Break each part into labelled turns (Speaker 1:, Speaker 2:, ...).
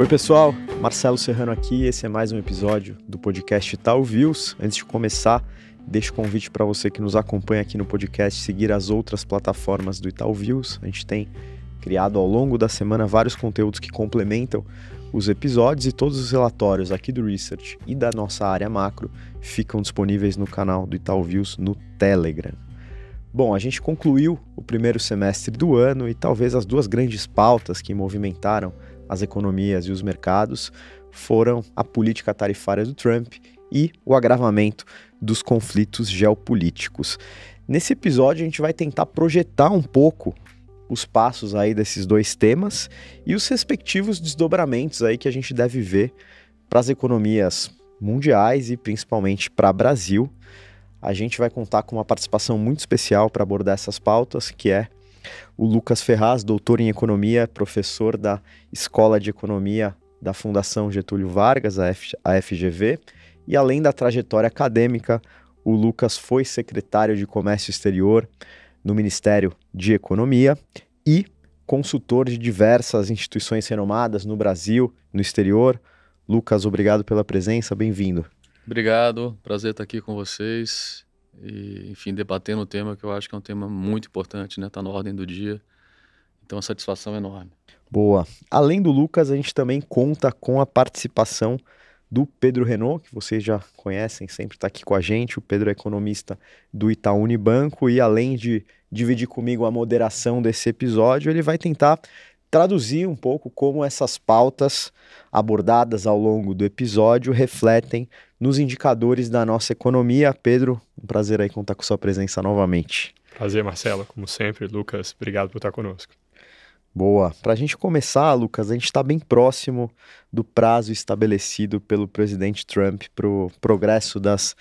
Speaker 1: Oi pessoal, Marcelo Serrano aqui, esse é mais um episódio do podcast Itaú Views. Antes de começar, deixo o convite para você que nos acompanha aqui no podcast seguir as outras plataformas do Itaú Views. A gente tem criado ao longo da semana vários conteúdos que complementam os episódios e todos os relatórios aqui do Research e da nossa área macro ficam disponíveis no canal do Itaú Views no Telegram. Bom, a gente concluiu o primeiro semestre do ano e talvez as duas grandes pautas que movimentaram as economias e os mercados foram a política tarifária do Trump e o agravamento dos conflitos geopolíticos. Nesse episódio a gente vai tentar projetar um pouco os passos aí desses dois temas e os respectivos desdobramentos aí que a gente deve ver para as economias mundiais e principalmente para o Brasil. A gente vai contar com uma participação muito especial para abordar essas pautas, que é o Lucas Ferraz, doutor em Economia, professor da Escola de Economia da Fundação Getúlio Vargas, a FGV, e além da trajetória acadêmica, o Lucas foi secretário de Comércio Exterior no Ministério de Economia e consultor de diversas instituições renomadas no Brasil, no exterior. Lucas, obrigado pela presença, bem-vindo.
Speaker 2: Obrigado, prazer estar aqui com vocês e, enfim, debatendo um tema que eu acho que é um tema muito importante, né? Está na ordem do dia, então a satisfação é enorme.
Speaker 1: Boa. Além do Lucas, a gente também conta com a participação do Pedro Renault, que vocês já conhecem, sempre está aqui com a gente. O Pedro é economista do Itaú Unibanco e além de dividir comigo a moderação desse episódio, ele vai tentar traduzir um pouco como essas pautas abordadas ao longo do episódio refletem nos indicadores da nossa economia. Pedro, um prazer aí contar com sua presença novamente.
Speaker 3: Prazer, Marcelo, como sempre. Lucas, obrigado por estar conosco.
Speaker 1: Boa. Para a gente começar, Lucas, a gente está bem próximo do prazo estabelecido pelo presidente Trump para o progresso das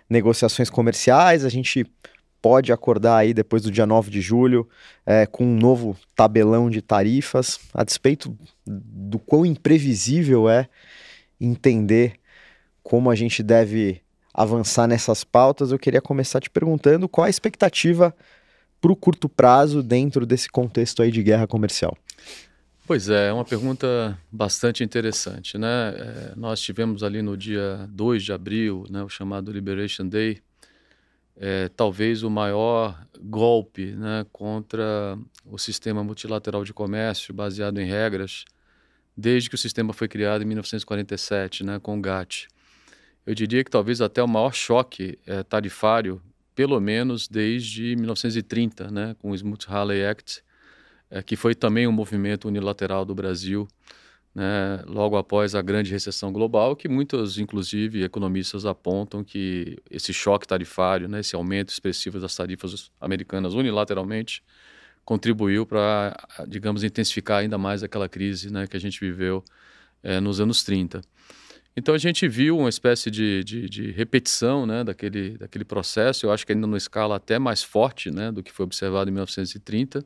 Speaker 1: negociações comerciais. A gente pode acordar aí depois do dia 9 de julho com um novo tabelão de tarifas, a despeito do quão imprevisível é entender como a gente deve avançar nessas pautas. Eu queria começar te perguntando qual a expectativa para o curto prazo dentro desse contexto aí de guerra comercial.
Speaker 2: Pois é uma pergunta bastante interessante, né? Nós tivemos ali no dia 2 de abril, né, o chamado Liberation Day, talvez o maior golpe, né, contra o sistema multilateral de comércio baseado em regras desde que o sistema foi criado em 1947, né, com o GATT. Eu diria que talvez até o maior choque tarifário, pelo menos desde 1930, né, com o Smoot-Hawley Act, que foi também um movimento unilateral do Brasil, né, logo após a grande recessão global, que muitos, inclusive, economistas apontam que esse choque tarifário, né, esse aumento expressivo das tarifas americanas unilateralmente, contribuiu para, digamos, intensificar ainda mais aquela crise, né, que a gente viveu nos anos 30. Então a gente viu uma espécie de repetição, né, daquele processo, eu acho que ainda numa escala até mais forte, né, do que foi observado em 1930.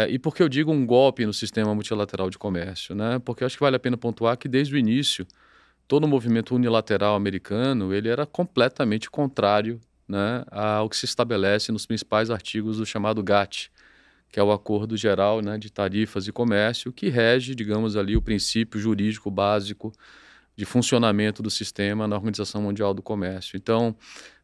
Speaker 2: E por que eu digo um golpe no sistema multilateral de comércio, né? Porque eu acho que vale a pena pontuar que desde o início todo o movimento unilateral americano ele era completamente contrário, né, ao que se estabelece nos principais artigos do chamado GATT, que é o Acordo Geral, né, de Tarifas e Comércio, que rege, digamos ali, o princípio jurídico básico de funcionamento do sistema na Organização Mundial do Comércio. Então,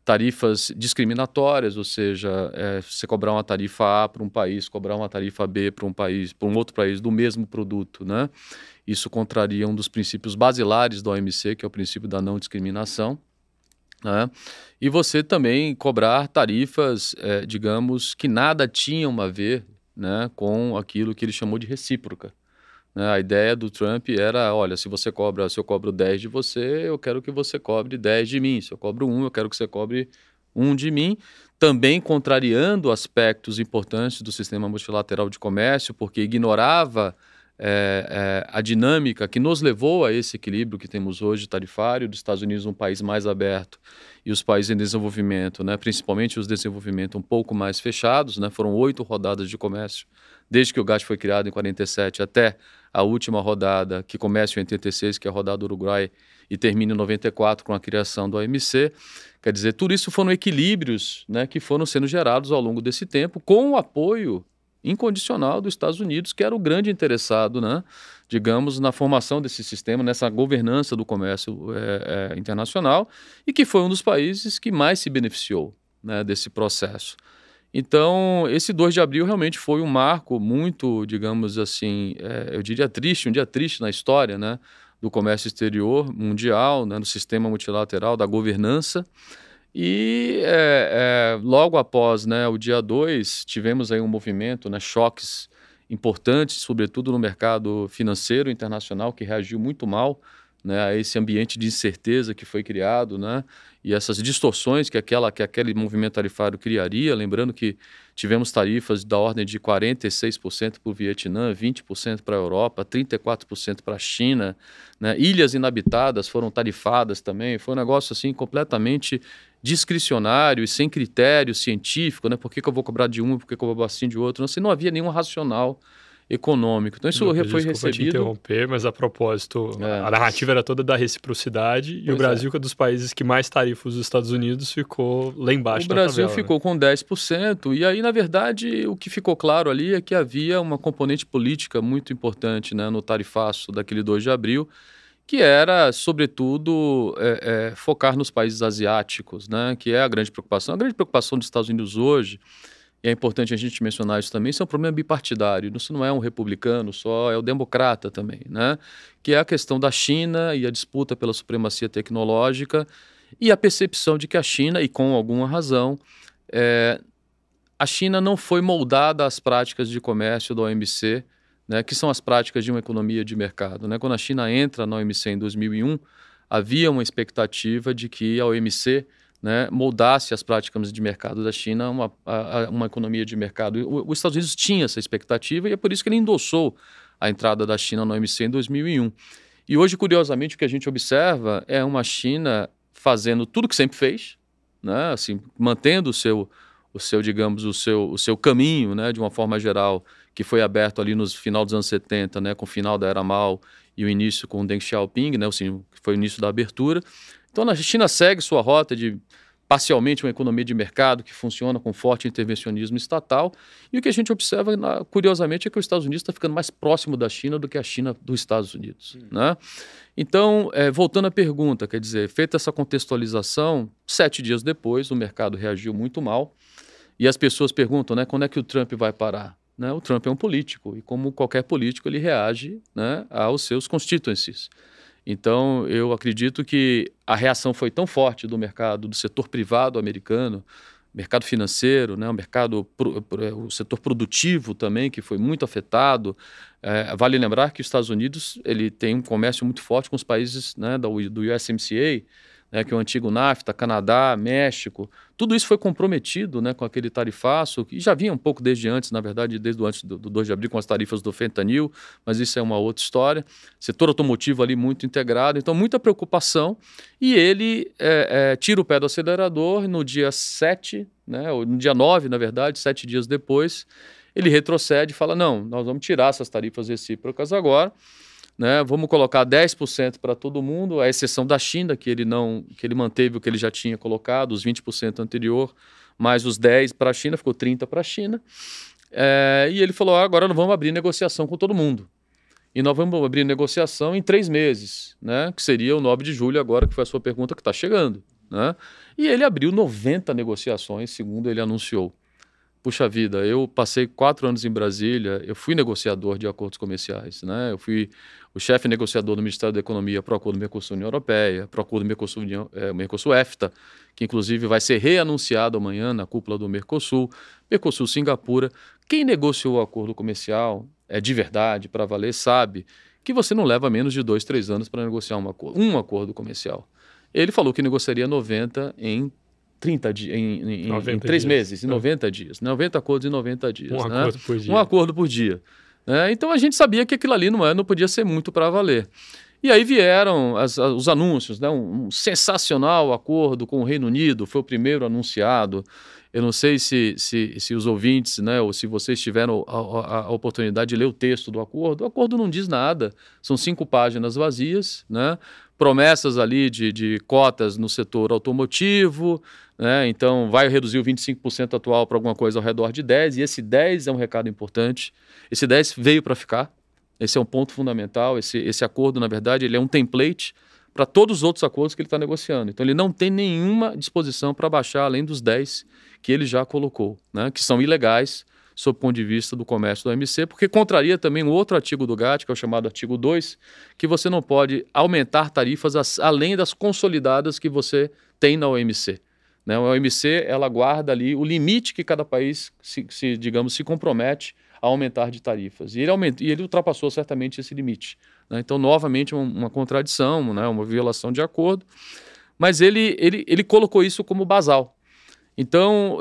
Speaker 2: tarifas discriminatórias, ou seja, você cobrar uma tarifa A para um país, cobrar uma tarifa B para um país, para um outro país do mesmo produto, né? Isso contraria um dos princípios basilares da OMC, que é o princípio da não discriminação, né? E você também cobrar tarifas, digamos, que nada tinham a ver, né, com aquilo que ele chamou de recíproca. A ideia do Trump era, olha, se eu cobro 10 de você, eu quero que você cobre 10 de mim. Se eu cobro 1, eu quero que você cobre 1 de mim. Também contrariando aspectos importantes do sistema multilateral de comércio, porque ignorava a dinâmica que nos levou a esse equilíbrio que temos hoje tarifário, dos Estados Unidos um país mais aberto e os países em desenvolvimento, né, principalmente os desenvolvimento um pouco mais fechados, né, foram 8 rodadas de comércio, desde que o GATT foi criado em 47 até a última rodada, que começa em 86, que é a rodada do Uruguai, e termina em 94 com a criação do OMC. Quer dizer, tudo isso foram equilíbrios, né, que foram sendo gerados ao longo desse tempo, com o apoio incondicional dos Estados Unidos, que era o grande interessado, né, digamos, na formação desse sistema, nessa governança do comércio internacional, e que foi um dos países que mais se beneficiou, né, desse processo. Então, esse 2 de abril realmente foi um marco muito, digamos assim, eu diria triste, um dia triste na história, né, do comércio exterior mundial, né, do sistema multilateral, da governança. E logo após, né, o dia 2, tivemos aí um movimento, né, choques importantes, sobretudo no mercado financeiro internacional, que reagiu muito mal, né, a esse ambiente de incerteza que foi criado, né, e essas distorções que aquele movimento tarifário criaria. Lembrando que tivemos tarifas da ordem de 46% para o Vietnã, 20% para a Europa, 34% para a China, né, ilhas inabitadas foram tarifadas também. Foi um negócio assim completamente discricionário e sem critério científico, né? Por que eu vou cobrar de um, por que eu vou cobrar assim de outro? Não havia nenhum racional econômico. Então isso foi recebido...
Speaker 3: te interromper, mas a propósito, a narrativa era toda da reciprocidade e o Brasil, que é dos países que mais tarifam os Estados Unidos, ficou lá embaixo da tabela. O
Speaker 2: Brasil ficou com 10%, e aí, na verdade, o que ficou claro ali é que havia uma componente política muito importante, né, no tarifaço daquele 2 de abril, que era, sobretudo, focar nos países asiáticos, né, que é a grande preocupação. A grande preocupação dos Estados Unidos hoje, e é importante a gente mencionar isso também, isso é um problema bipartidário. Isso não é um republicano só, é o democrata também, né? Que é a questão da China e a disputa pela supremacia tecnológica e a percepção de que a China, e com alguma razão, a China não foi moldada às práticas de comércio da OMC, né, que são as práticas de uma economia de mercado, né? Quando a China entra na OMC em 2001, havia uma expectativa de que a OMC, né, moldasse as práticas de mercado da China a uma economia de mercado. Os Estados Unidos tinha essa expectativa e é por isso que ele endossou a entrada da China na OMC em 2001. E hoje, curiosamente, o que a gente observa é uma China fazendo tudo o que sempre fez, né, assim, mantendo o seu caminho, né, de uma forma geral, que foi aberto ali no final dos anos 70, né, com o final da era Mao e o início com o Deng Xiaoping, né, assim, que foi o início da abertura. Então, a China segue sua rota de, parcialmente, uma economia de mercado que funciona com forte intervencionismo estatal. E o que a gente observa, curiosamente, é que os Estados Unidos está ficando mais próximo da China do que a China dos Estados Unidos, né? Então, voltando à pergunta, quer dizer, feita essa contextualização, 7 dias depois, o mercado reagiu muito mal. E as pessoas perguntam, né, quando é que o Trump vai parar? Né? O Trump é um político e, como qualquer político, ele reage, né, aos seus constituencies. Então, eu acredito que a reação foi tão forte do mercado, do setor privado americano, mercado financeiro, né, o setor produtivo também, que foi muito afetado. Vale lembrar que os Estados Unidos ele tem um comércio muito forte com os países, né, do USMCA, né, que é o antigo NAFTA, Canadá, México. Tudo isso foi comprometido, né, com aquele tarifaço, que já vinha um pouco desde antes, na verdade, desde antes do 2 de abril, com as tarifas do fentanil, mas isso é uma outra história. Setor automotivo ali muito integrado, então muita preocupação. E ele tira o pé do acelerador e no dia 7, né, ou no dia 9, na verdade, 7 dias depois, ele retrocede e fala, não, nós vamos tirar essas tarifas recíprocas agora, né, vamos colocar 10% para todo mundo, à exceção da China, que ele manteve o que ele já tinha colocado, os 20% anterior, mais os 10% para a China, ficou 30% para a China. E ele falou, agora nós vamos abrir negociação com todo mundo. E nós vamos abrir negociação em 3 meses, né, que seria o 9 de julho agora, que foi a sua pergunta, que está chegando. Né? E ele abriu 90 negociações, segundo ele anunciou. Puxa vida, eu passei 4 anos em Brasília, eu fui negociador de acordos comerciais, né? Eu fui o chefe negociador do Ministério da Economia para o acordo Mercosul-União Europeia, para o acordo Mercosul-EFTA, que inclusive vai ser reanunciado amanhã na cúpula do Mercosul, Mercosul-Singapura. Quem negociou o acordo comercial de verdade, para valer, sabe que você não leva menos de 2, 3 anos para negociar um acordo comercial. Ele falou que negociaria 90 em 30 dias, em 3 meses, em 90 dias. 90 acordos em 90 dias.
Speaker 3: Acordo por dia.
Speaker 2: Um acordo por dia. Então a gente sabia que aquilo ali não podia ser muito para valer. E aí vieram os anúncios, né? Um sensacional acordo com o Reino Unido, foi o primeiro anunciado. Eu não sei se os ouvintes, né, ou se vocês tiveram a oportunidade de ler o texto do acordo. O acordo não diz nada, são 5 páginas vazias, né? Promessas ali de cotas no setor automotivo, né? Então vai reduzir o 25% atual para alguma coisa ao redor de 10%, e esse 10% é um recado importante. Esse 10% veio para ficar, esse é um ponto fundamental. Esse acordo, na verdade, ele é um template para todos os outros acordos que ele está negociando. Então ele não tem nenhuma disposição para baixar além dos 10% que ele já colocou, né? Que são ilegais sob o ponto de vista do comércio do OMC, porque contraria também um outro artigo do GATT, que é o chamado artigo 2, que você não pode aumentar tarifas além das consolidadas que você tem na OMC. Né? A OMC, ela guarda ali o limite que cada país se compromete a aumentar de tarifas. E ele ultrapassou certamente esse limite. Né? Então, novamente, uma contradição, né? Uma violação de acordo, mas ele colocou isso como basal. Então,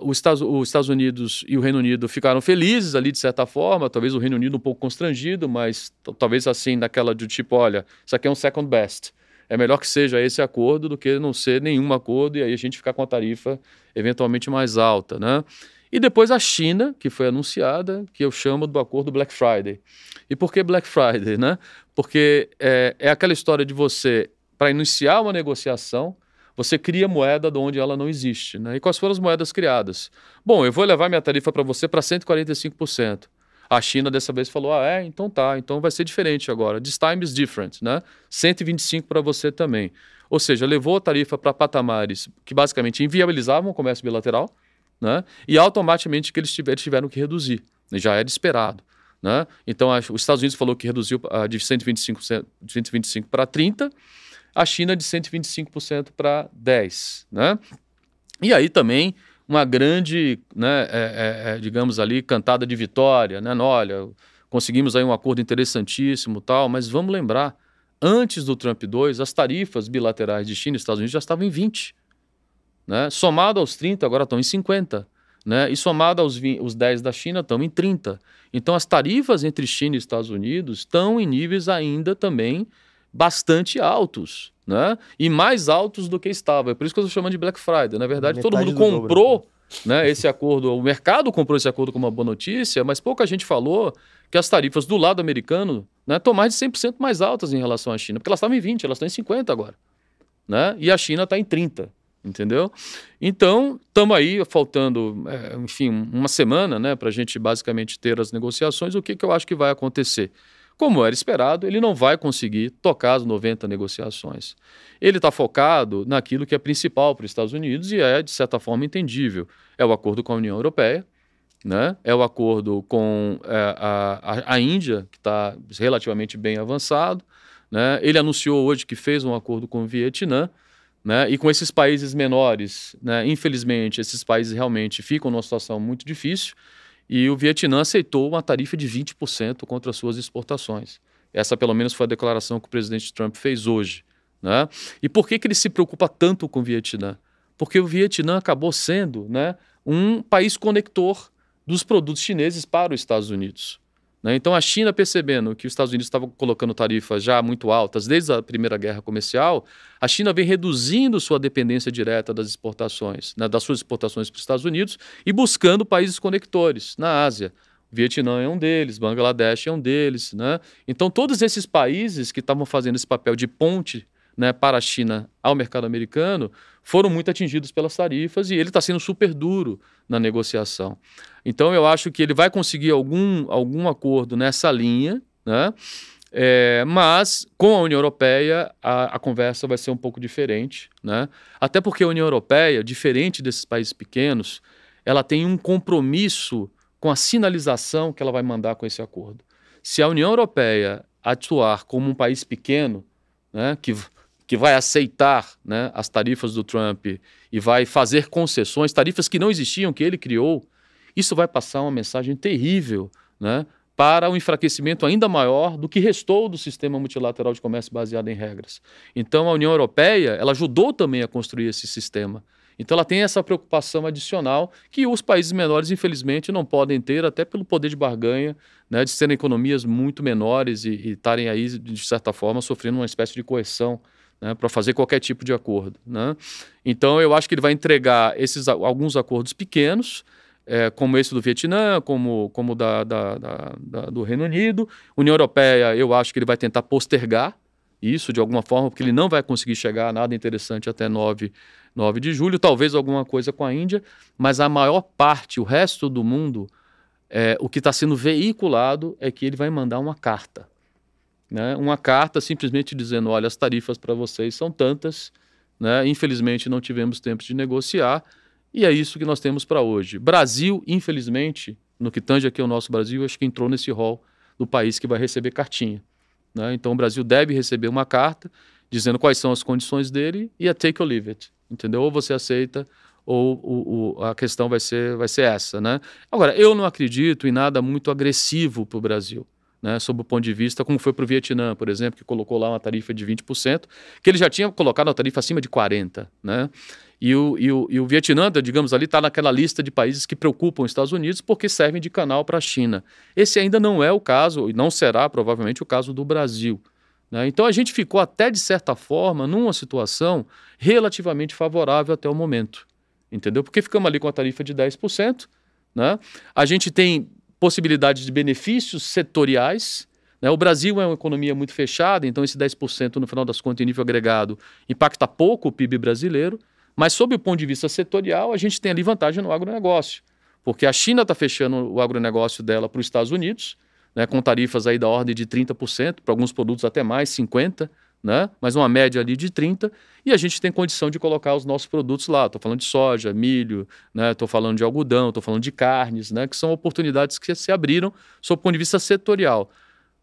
Speaker 2: os Estados Unidos e o Reino Unido ficaram felizes ali, de certa forma, talvez o Reino Unido um pouco constrangido, mas talvez assim, naquela do tipo, olha, isso aqui é um second best. É melhor que seja esse acordo do que não ser nenhum acordo e aí a gente ficar com a tarifa eventualmente mais alta, né? E depois a China, que foi anunciada, que eu chamo do acordo Black Friday. E por que Black Friday, né? Porque é aquela história de você, para iniciar uma negociação, você cria moeda de onde ela não existe. Né? E quais foram as moedas criadas? Bom, eu vou levar minha tarifa para você para 145%. A China dessa vez falou, então tá, então vai ser diferente agora. This time is different, né? 125% para você também. Ou seja, levou a tarifa para patamares que basicamente inviabilizavam o comércio bilateral, né? E automaticamente que eles tiveram que reduzir. Já era esperado. Né? Então, os Estados Unidos falou que reduziu de 125 para 30%, a China de 125% para 10%. Né? E aí também uma grande, né, digamos ali, cantada de vitória. Né? Olha, conseguimos aí um acordo interessantíssimo, tal, mas vamos lembrar, antes do Trump 2, as tarifas bilaterais de China e Estados Unidos já estavam em 20%. Né? Somado aos 30%, agora estão em 50%. Né? E somado aos 10% da China, estão em 30%. Então as tarifas entre China e Estados Unidos estão em níveis ainda também bastante altos, né? E mais altos do que estava. É por isso que eu estou chamando de Black Friday. Na verdade, todo mundo comprou, né, esse acordo, o mercado comprou esse acordo como uma boa notícia, mas pouca gente falou que as tarifas do lado americano, né, estão mais de 100% mais altas em relação à China, porque elas estavam em 20%, elas estão em 50% agora. Né? E a China está em 30%. Entendeu? Então, estamos aí faltando, enfim, uma semana, né, para a gente basicamente ter as negociações. O que eu acho que vai acontecer? Como era esperado, ele não vai conseguir tocar as 90 negociações. Ele está focado naquilo que é principal para os Estados Unidos e de certa forma, entendível. É o acordo com a União Europeia, né? É o acordo com a Índia, que está relativamente bem avançado. Né? Ele anunciou hoje que fez um acordo com o Vietnã. Né? E com esses países menores, né? Infelizmente, esses países realmente ficam numa situação muito difícil e o Vietnã aceitou uma tarifa de 20% contra as suas exportações. Essa, pelo menos, foi a declaração que o presidente Trump fez hoje. Né? E por que ele se preocupa tanto com o Vietnã? Porque o Vietnã acabou sendo, né, um país conector dos produtos chineses para os Estados Unidos. Né? Então, a China, percebendo que os Estados Unidos estavam colocando tarifas já muito altas desde a Primeira Guerra Comercial, a China vem reduzindo sua dependência direta das exportações, né, das suas exportações para os Estados Unidos e buscando países conectores na Ásia. O Vietnã é um deles, Bangladesh é um deles. Né? Então, todos esses países que estavam fazendo esse papel de ponte, né, para a China ao mercado americano, foram muito atingidos pelas tarifas e ele está sendo super duro na negociação. Então, eu acho que ele vai conseguir algum acordo nessa linha, né? Mas com a União Europeia a conversa vai ser um pouco diferente. Né? Até porque a União Europeia, diferente desses países pequenos, ela tem um compromisso com a sinalização que ela vai mandar com esse acordo. Se a União Europeia atuar como um país pequeno, né, que vai aceitar, né, as tarifas do Trump e vai fazer concessões, tarifas que não existiam, que ele criou, isso vai passar uma mensagem terrível, né, para um enfraquecimento ainda maior do que restou do sistema multilateral de comércio baseado em regras. Então, a União Europeia, ela ajudou também a construir esse sistema. Então, ela tem essa preocupação adicional que os países menores, infelizmente, não podem ter, até pelo poder de barganha, né, de serem economias muito menores e estarem aí, de certa forma, sofrendo uma espécie de coerção, né, para fazer qualquer tipo de acordo. Né? Então, eu acho que ele vai entregar alguns acordos pequenos, como esse do Vietnã, como do Reino Unido. União Europeia, eu acho que ele vai tentar postergar isso de alguma forma, porque ele não vai conseguir chegar a nada interessante até 9 de julho, talvez alguma coisa com a Índia, mas a maior parte, o resto do mundo, o que está sendo veiculado é que ele vai mandar uma carta. Né? Uma carta simplesmente dizendo, olha, as tarifas para vocês são tantas, né? Infelizmente não tivemos tempo de negociar, e é isso que nós temos para hoje. Brasil, infelizmente, no que tange aqui ao nosso Brasil, acho que entrou nesse rol do país que vai receber cartinha. Né? Então o Brasil deve receber uma carta dizendo quais são as condições dele e é take or leave it, entendeu? Ou você aceita ou a questão vai ser essa. Né? Agora, eu não acredito em nada muito agressivo para o Brasil. Né, sob o ponto de vista, como foi para o Vietnã, por exemplo, que colocou lá uma tarifa de 20%, que ele já tinha colocado a tarifa acima de 40%. Né? E o Vietnã, digamos ali, está naquela lista de países que preocupam os Estados Unidos porque servem de canal para a China. Esse ainda não é o caso, e não será provavelmente o caso do Brasil. Né? Então a gente ficou até, de certa forma, numa situação relativamente favorável até o momento. Entendeu? Porque ficamos ali com a tarifa de 10%. Né? A gente tem possibilidades de benefícios setoriais. Né? O Brasil é uma economia muito fechada, então esse 10% no final das contas em nível agregado impacta pouco o PIB brasileiro, mas sob o ponto de vista setorial a gente tem ali vantagem no agronegócio, porque a China está fechando o agronegócio dela para os Estados Unidos, né, com tarifas aí da ordem de 30%, para alguns produtos até mais, 50%, né? Mas uma média ali de 30%, e a gente tem condição de colocar os nossos produtos lá. Estou falando de soja, milho, estou falando de algodão, estou falando de carnes, né? Que são oportunidades que se abriram sob o ponto de vista setorial.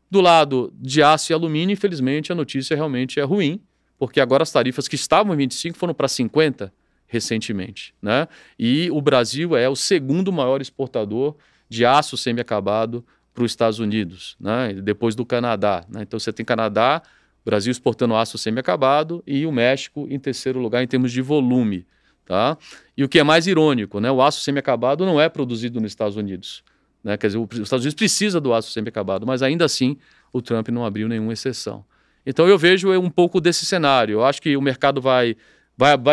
Speaker 2: Do lado de aço e alumínio, infelizmente, a notícia realmente é ruim, porque agora as tarifas que estavam em 25% foram para 50% recentemente. Né? E o Brasil é o segundo maior exportador de aço semi-acabado para os Estados Unidos, né? Depois do Canadá. Né? Então você tem Canadá, Brasil exportando aço semi-acabado e o México em terceiro lugar em termos de volume. Tá? E o que é mais irônico, né? O aço semi-acabado não é produzido nos Estados Unidos. Né? Quer dizer, os Estados Unidos precisa do aço semi-acabado, mas ainda assim o Trump não abriu nenhuma exceção. Então eu vejo um pouco desse cenário. Eu acho que o mercado vai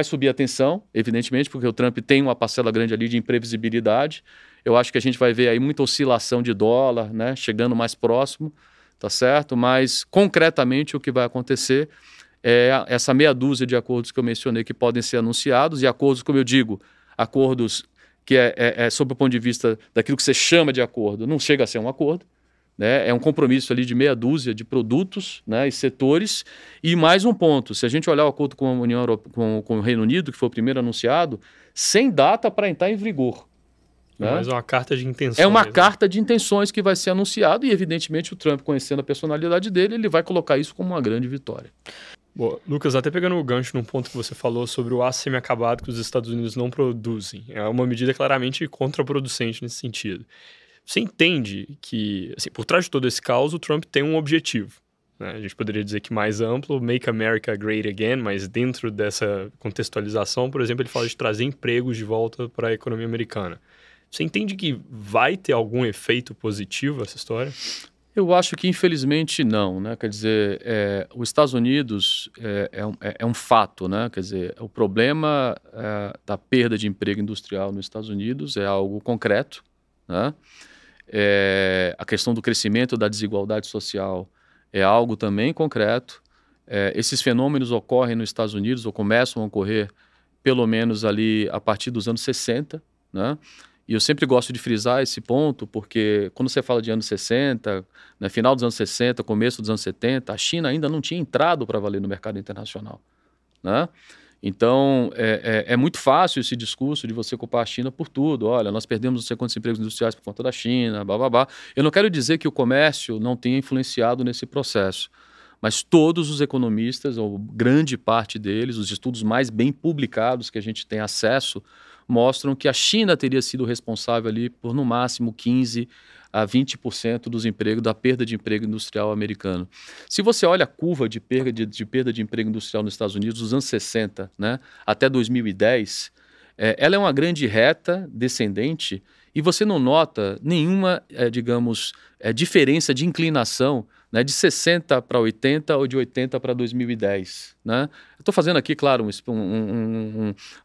Speaker 2: subir a tensão, evidentemente, porque o Trump tem uma parcela grande ali de imprevisibilidade. Eu acho que a gente vai ver aí muita oscilação de dólar, né? Chegando mais próximo. Tá certo? Mas, concretamente, o que vai acontecer é essa meia dúzia de acordos que eu mencionei que podem ser anunciados, e acordos, como eu digo, acordos que sob o ponto de vista daquilo que você chama de acordo, não chega a ser um acordo, né? É um compromisso ali de meia dúzia de produtos, né, e setores. E mais um ponto, se a gente olhar o acordo com a União Europeia, com o Reino Unido, que foi o primeiro anunciado, sem data para entrar em vigor.
Speaker 3: Né? Mas é uma carta de intenções.
Speaker 2: É uma carta de intenções que vai ser anunciada e, evidentemente, o Trump, conhecendo a personalidade dele, ele vai colocar isso como uma grande vitória.
Speaker 3: Boa. Lucas, até pegando o gancho num ponto que você falou sobre o aço semi-acabado que os Estados Unidos não produzem. É uma medida claramente contraproducente nesse sentido. Você entende que, assim, por trás de todo esse caos, o Trump tem um objetivo. Né? A gente poderia dizer que mais amplo, Make America Great Again, mas dentro dessa contextualização, por exemplo, ele fala de trazer empregos de volta para a economia americana. Você entende que vai ter algum efeito positivo essa história?
Speaker 2: Eu acho que, infelizmente, não. Né? Quer dizer, os Estados Unidos é um fato. Né? Quer dizer, o problema da perda de emprego industrial nos Estados Unidos é algo concreto. Né? A questão do crescimento da desigualdade social é algo também concreto. Esses fenômenos ocorrem nos Estados Unidos, ou começam a ocorrer, pelo menos ali a partir dos anos 60, né? E eu sempre gosto de frisar esse ponto, porque quando você fala de anos 60, né, final dos anos 60, começo dos anos 70, a China ainda não tinha entrado para valer no mercado internacional. Né? Então, é muito fácil esse discurso de você culpar a China por tudo. Olha, nós perdemos não sei quantos empregos industriais por conta da China, blá, blá, blá. Eu não quero dizer que o comércio não tenha influenciado nesse processo, mas todos os economistas, ou grande parte deles, os estudos mais bem publicados que a gente tem acesso, mostram que a China teria sido responsável ali por, no máximo, 15% a 20% dos empregos, da perda de emprego industrial americano. Se você olha a curva de perda de emprego industrial nos Estados Unidos, dos anos 60, né, até 2010, ela é uma grande reta descendente e você não nota nenhuma, digamos, diferença de inclinação, né, de 60 para 80 ou de 80 para 2010. Né? Eu estou fazendo aqui, claro,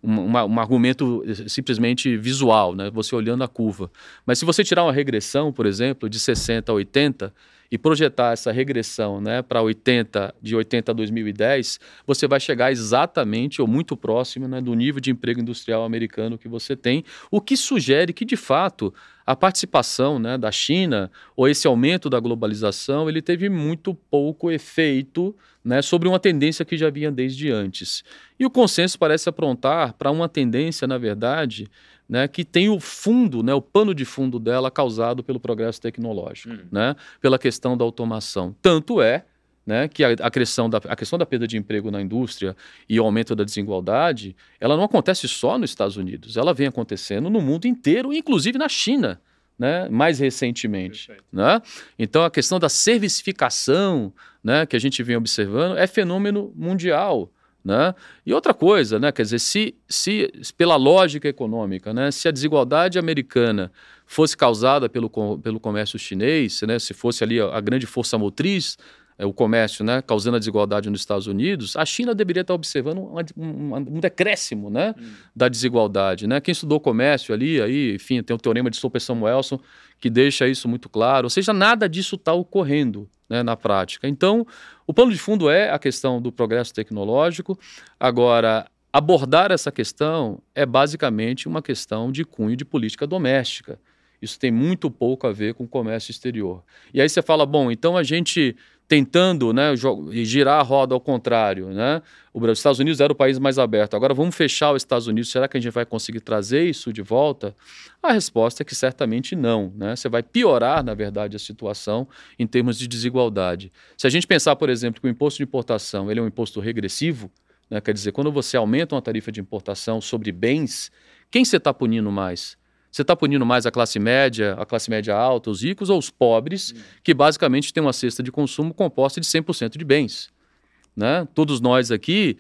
Speaker 2: um argumento simplesmente visual, né, você olhando a curva. Mas se você tirar uma regressão, por exemplo, de 60 a 80 e projetar essa regressão, né, para 80, de 80 a 2010, você vai chegar exatamente ou muito próximo, né, do nível de emprego industrial americano que você tem, o que sugere que, de fato, a participação, né, da China ou esse aumento da globalização, ele teve muito pouco efeito, né, sobre uma tendência que já vinha desde antes. E o consenso parece aprontar para uma tendência, na verdade, né, que tem o fundo, né, o pano de fundo dela causado pelo progresso tecnológico, né, pela questão da automação. Tanto é, né, que a questão da perda de emprego na indústria e o aumento da desigualdade, ela não acontece só nos Estados Unidos, ela vem acontecendo no mundo inteiro, inclusive na China, né, mais recentemente. Né? Então, a questão da servicificação, né, que a gente vem observando é fenômeno mundial. Né? E outra coisa, né, quer dizer, se pela lógica econômica, né, se a desigualdade americana fosse causada pelo comércio chinês, né, se fosse ali a grande força motriz, o comércio, né, causando a desigualdade nos Estados Unidos, a China deveria estar observando um decréscimo, né, da desigualdade. Né? Quem estudou comércio ali, aí, enfim, tem o teorema de Stolper-Samuelson que deixa isso muito claro. Ou seja, nada disso está ocorrendo, né, na prática. Então, o pano de fundo é a questão do progresso tecnológico. Agora, abordar essa questão é basicamente uma questão de cunho de política doméstica. Isso tem muito pouco a ver com o comércio exterior. E aí você fala, bom, então a gente tentando, né, girar a roda ao contrário, né? Os Estados Unidos era o país mais aberto, agora vamos fechar os Estados Unidos, será que a gente vai conseguir trazer isso de volta? A resposta é que certamente não, né? Você vai piorar, na verdade, a situação em termos de desigualdade. Se a gente pensar, por exemplo, que o imposto de importação ele é um imposto regressivo, né? Quer dizer, quando você aumenta uma tarifa de importação sobre bens, quem você está punindo mais? Você está punindo mais a classe média alta, os ricos ou os pobres, que basicamente têm uma cesta de consumo composta de 100% de bens. Né? Todos nós aqui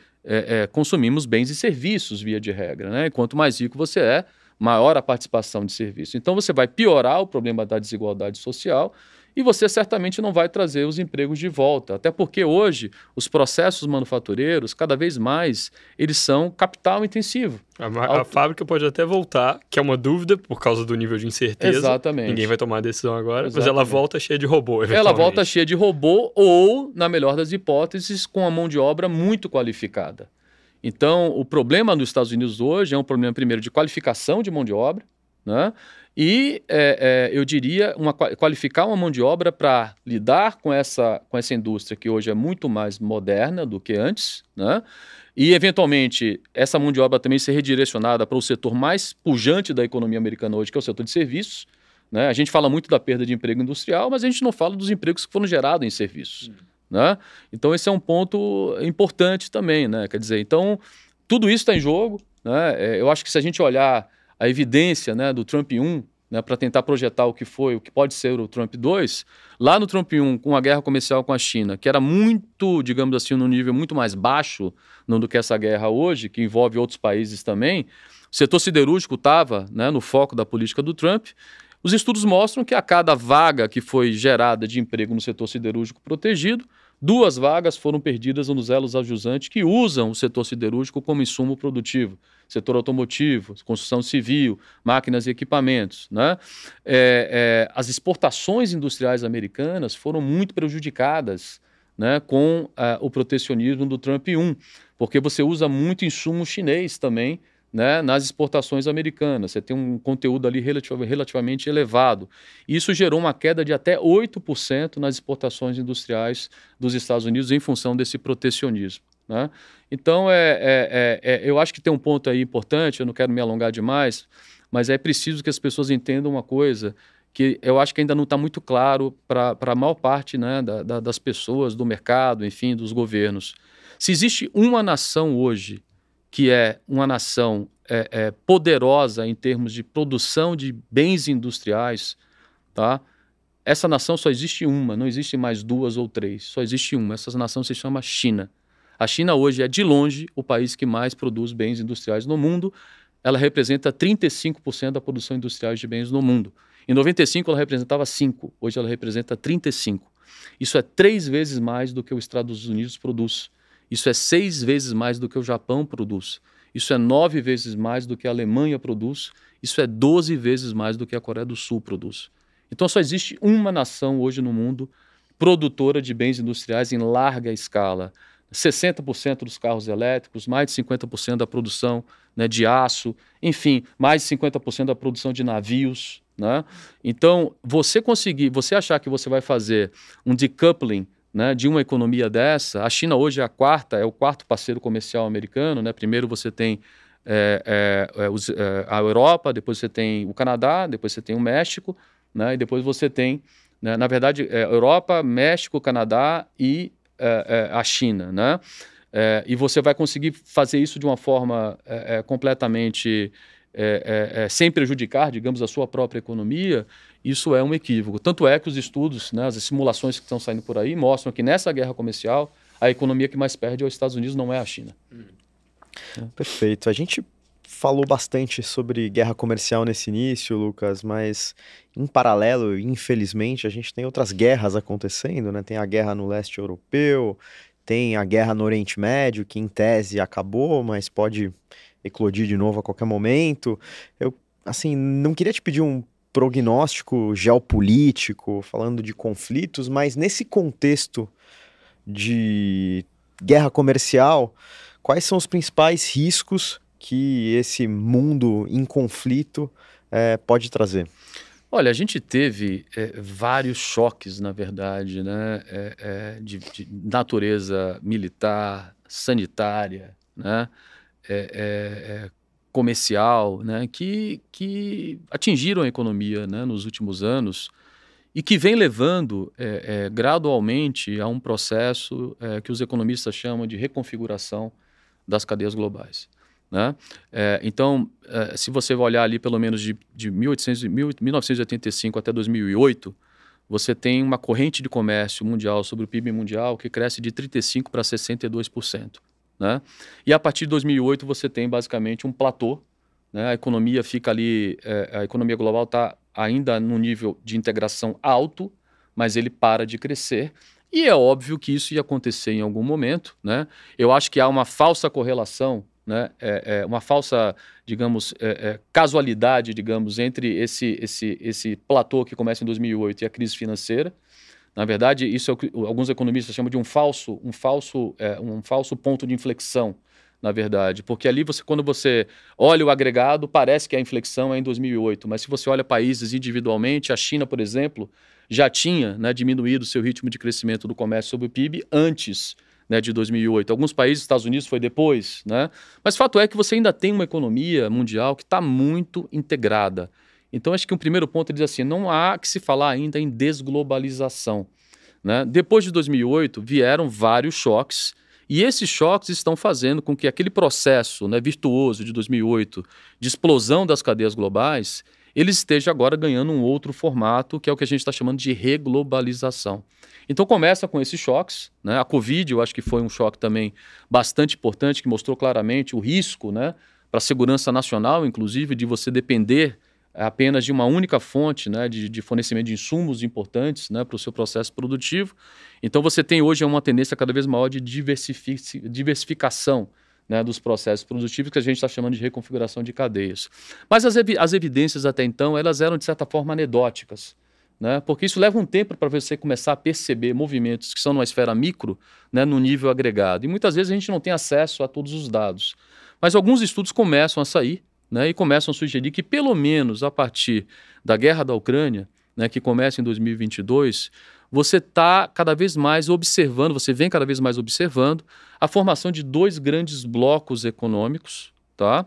Speaker 2: consumimos bens e serviços, via de regra. Né? E quanto mais rico você é, maior a participação de serviço. Então você vai piorar o problema da desigualdade social e você certamente não vai trazer os empregos de volta. Até porque hoje os processos manufatureiros, cada vez mais, eles são capital intensivo.
Speaker 3: A fábrica pode até voltar, que é uma dúvida por causa do nível de incerteza.
Speaker 2: Exatamente.
Speaker 3: Ninguém vai tomar a decisão agora,
Speaker 2: Exatamente.
Speaker 3: Mas ela volta cheia de robô,
Speaker 2: Ela volta cheia de robô ou, na melhor das hipóteses, com a mão de obra muito qualificada. Então, o problema nos Estados Unidos hoje é um problema, primeiro, de qualificação de mão de obra, né? E eu diria qualificar uma mão de obra para lidar com essa indústria que hoje é muito mais moderna do que antes, né? E, eventualmente, essa mão de obra também ser redirecionada para o setor mais pujante da economia americana hoje, que é o setor de serviços. Né? A gente fala muito da perda de emprego industrial, mas a gente não fala dos empregos que foram gerados em serviços. Né? Então, esse é um ponto importante também. Né? Quer dizer, então, tudo isso está em jogo. Né? Eu acho que se a gente olhar a evidência, né, do Trump 1, né, para tentar projetar o que pode ser o Trump 2, lá no Trump 1, com a guerra comercial com a China, que era muito, digamos assim, num nível muito mais baixo do que essa guerra hoje, que envolve outros países também, o setor siderúrgico estava, né, no foco da política do Trump. Os estudos mostram que a cada vaga que foi gerada de emprego no setor siderúrgico protegido, 2 vagas foram perdidas nos elos ajusantes que usam o setor siderúrgico como insumo produtivo. Setor automotivo, construção civil, máquinas e equipamentos. Né? As exportações industriais americanas foram muito prejudicadas, né, com o protecionismo do Trump 1, porque você usa muito insumo chinês também, né, nas exportações americanas. Você tem um conteúdo ali relativamente elevado. Isso gerou uma queda de até 8% nas exportações industriais dos Estados Unidos em função desse protecionismo. Né? Então, eu acho que tem um ponto aí importante, eu não quero me alongar demais, mas é preciso que as pessoas entendam uma coisa que eu acho que ainda não está muito claro para a maior parte, né, das pessoas, do mercado, enfim, dos governos. Se existe uma nação hoje que é uma nação poderosa em termos de produção de bens industriais, tá? Essa nação só existe uma, não existe mais 2 ou 3, só existe uma. Essa nação se chama China. A China hoje é, de longe, o país que mais produz bens industriais no mundo. Ela representa 35% da produção industrial de bens no mundo. Em 95 ela representava 5%, hoje ela representa 35%. Isso é 3 vezes mais do que os Estados Unidos produz. Isso é 6 vezes mais do que o Japão produz. Isso é 9 vezes mais do que a Alemanha produz. Isso é 12 vezes mais do que a Coreia do Sul produz. Então só existe uma nação hoje no mundo produtora de bens industriais em larga escala. 60% dos carros elétricos, mais de 50% da produção, né, de aço, enfim, mais de 50% da produção de navios, né? Então, você achar que você vai fazer um decoupling, né, de uma economia dessa, a China hoje é o quarto parceiro comercial americano, né? Primeiro você tem a Europa, depois você tem o Canadá, depois você tem o México, né? E depois você tem, né, na verdade, Europa, México, Canadá e a China, né? E você vai conseguir fazer isso de uma forma completamente sem prejudicar, digamos, a sua própria economia. Isso é um equívoco. Tanto é que os estudos, né, as simulações que estão saindo por aí mostram que nessa guerra comercial a economia que mais perde é os Estados Unidos, não é a China.
Speaker 1: Perfeito. A gente falou bastante sobre guerra comercial nesse início, Lucas, mas em paralelo, infelizmente, a gente tem outras guerras acontecendo, né? Tem a guerra no leste europeu, tem a guerra no Oriente Médio, que em tese acabou, mas pode eclodir de novo a qualquer momento. Eu, assim, não queria te pedir um prognóstico geopolítico, falando de conflitos, mas nesse contexto de guerra comercial, quais são os principais riscos que esse mundo em conflito pode trazer?
Speaker 2: Olha, a gente teve vários choques, na verdade, né, de natureza militar, sanitária, né, comercial, né, que atingiram a economia, né, nos últimos anos e que vem levando gradualmente a um processo que os economistas chamam de reconfiguração das cadeias globais, né? Então, se você olhar ali pelo menos de 1985 até 2008, você tem uma corrente de comércio mundial sobre o PIB mundial que cresce de 35% para 62%. Né? E a partir de 2008 você tem basicamente um platô, né? A economia fica ali, a economia global está ainda num nível de integração alto, mas ele para de crescer. E é óbvio que isso ia acontecer em algum momento, né? Eu acho que há uma falsa correlação, né? Uma falsa, digamos, casualidade, digamos, entre esse platô que começa em 2008 e a crise financeira. Na verdade, isso é o que alguns economistas chamam de um falso ponto de inflexão, na verdade. Porque ali, quando você olha o agregado, parece que a inflexão é em 2008. Mas se você olha países individualmente, a China, por exemplo, já tinha, né, diminuído o seu ritmo de crescimento do comércio sobre o PIB antes, né, de 2008. Alguns países, Estados Unidos foi depois, né? Mas fato é que você ainda tem uma economia mundial que está muito integrada. Então, acho que um primeiro ponto ele diz assim, não há que se falar ainda em desglobalização, né? Depois de 2008, vieram vários choques, e esses choques estão fazendo com que aquele processo, né, virtuoso de 2008, de explosão das cadeias globais, ele esteja agora ganhando um outro formato, que é o que a gente está chamando de reglobalização. Então começa com esses choques, né? A Covid, eu acho que foi um choque também bastante importante, que mostrou claramente o risco, né, para a segurança nacional, inclusive, de você depender apenas de uma única fonte, né, de fornecimento de insumos importantes, né, para o seu processo produtivo. Então você tem hoje uma tendência cada vez maior de diversificação, né, dos processos produtivos, que a gente está chamando de reconfiguração de cadeias. Mas as evidências até então, elas eram de certa forma anedóticas, né, porque isso leva um tempo para você começar a perceber movimentos que são numa esfera micro, né, no nível agregado. E muitas vezes a gente não tem acesso a todos os dados. Mas alguns estudos começam a sair, né, e começam a sugerir que, pelo menos a partir da guerra da Ucrânia, né, que começa em 2022, você está cada vez mais observando, você vem cada vez mais observando a formação de 2 grandes blocos econômicos, tá?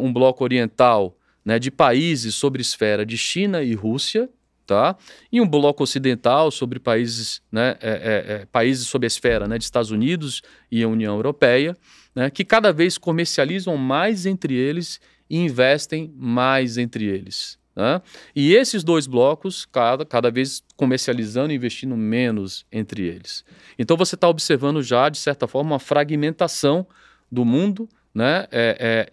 Speaker 2: Um bloco oriental, né, de países sobre esfera de China e Rússia, tá? E um bloco ocidental sobre países, né, países sob a esfera, né, de Estados Unidos e a União Europeia, né, que cada vez comercializam mais entre eles e investem mais entre eles. Né? E esses 2 blocos, cada vez comercializando e investindo menos entre eles. Então você está observando já, de certa forma, uma fragmentação do mundo, né,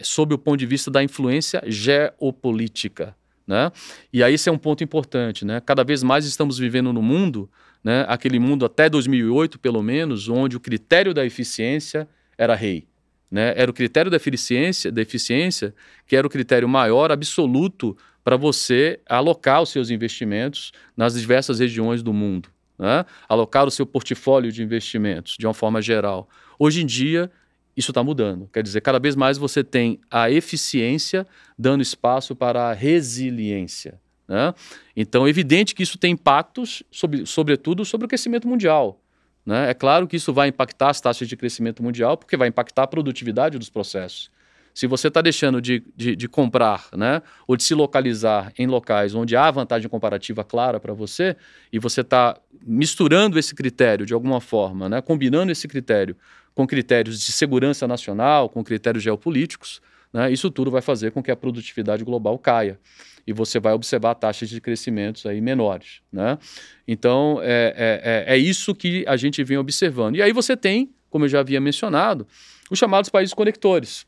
Speaker 2: sob o ponto de vista da influência geopolítica. né? E aí esse é um ponto importante, né? Cada vez mais estamos vivendo no mundo, né, aquele mundo até 2008, pelo menos, onde o critério da eficiência era rei. Né? Era o critério da eficiência que era o critério maior, absoluto, para você alocar os seus investimentos nas diversas regiões do mundo. Né? Alocar o seu portfólio de investimentos, de uma forma geral. Hoje em dia, isso está mudando. Quer dizer, cada vez mais você tem a eficiência dando espaço para a resiliência. Né? Então, é evidente que isso tem impactos, sobretudo, sobre o crescimento mundial. Né? É claro que isso vai impactar as taxas de crescimento mundial, porque vai impactar a produtividade dos processos. Se você está deixando de comprar, né, ou de se localizar em locais onde há vantagem comparativa clara para você, e você está misturando esse critério de alguma forma, né, combinando esse critério com critérios de segurança nacional, com critérios geopolíticos, né, isso tudo vai fazer com que a produtividade global caia. E você vai observar taxas de crescimento aí menores. Né? Então, é isso que a gente vem observando. E aí você tem, como eu já havia mencionado, os chamados países conectores.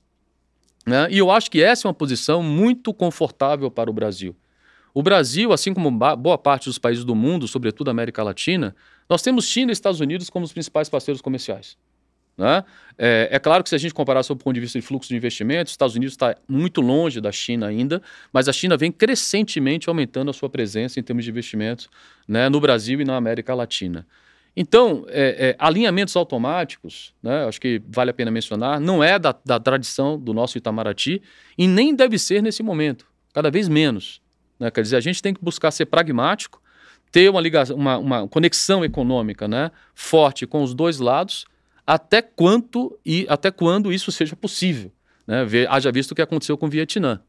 Speaker 2: Né? E eu acho que essa é uma posição muito confortável para o Brasil. O Brasil, assim como boa parte dos países do mundo, sobretudo a América Latina, nós temos China e Estados Unidos como os principais parceiros comerciais. Né? É claro que se a gente comparar sob o ponto de vista de fluxo de investimentos, os Estados Unidos está muito longe da China ainda, mas a China vem crescentemente aumentando a sua presença em termos de investimentos, né, no Brasil e na América Latina. Então, alinhamentos automáticos, né, acho que vale a pena mencionar, não é da tradição do nosso Itamaraty e nem deve ser nesse momento, cada vez menos. Né? Quer dizer, a gente tem que buscar ser pragmático, ter uma ligação, uma conexão econômica, né, forte com os dois lados, até quando isso seja possível. Né? Haja visto o que aconteceu com o Vietnã,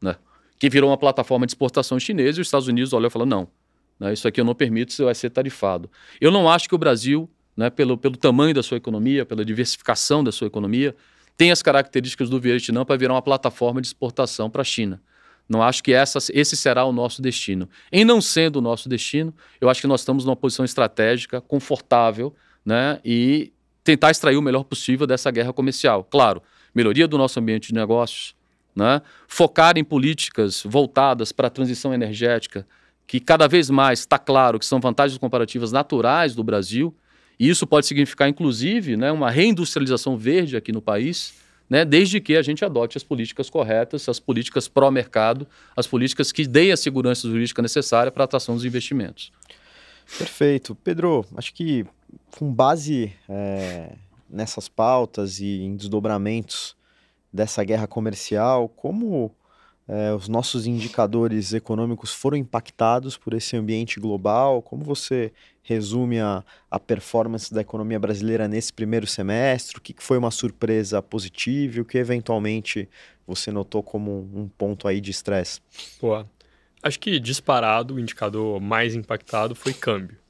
Speaker 2: né? Que virou uma plataforma de exportação chinesa e os Estados Unidos olhou e falou, não, né, isso aqui eu não permito, isso vai ser tarifado. Eu não acho que o Brasil, né, pelo tamanho da sua economia, pela diversificação da sua economia, tem as características do Vietnã para virar uma plataforma de exportação para a China. Não acho que esse será o nosso destino. Em não sendo o nosso destino, eu acho que nós estamos numa posição estratégica, confortável, né, e tentar extrair o melhor possível dessa guerra comercial. Claro, melhoria do nosso ambiente de negócios, né? Focar em políticas voltadas para a transição energética, que cada vez mais está claro que são vantagens comparativas naturais do Brasil, e isso pode significar, inclusive, né, uma reindustrialização verde aqui no país, né, desde que a gente adote as políticas corretas, as políticas pró-mercado, as políticas que deem a segurança jurídica necessária para a atração dos investimentos.
Speaker 1: Perfeito. Pedro, acho que com base nessas pautas e em desdobramentos dessa guerra comercial, como os nossos indicadores econômicos foram impactados por esse ambiente global? Como você resume a performance da economia brasileira nesse primeiro semestre? O que foi uma surpresa positiva e o que eventualmente você notou como um ponto aí de estresse?
Speaker 3: Boa. Acho que disparado o indicador mais impactado foi câmbio.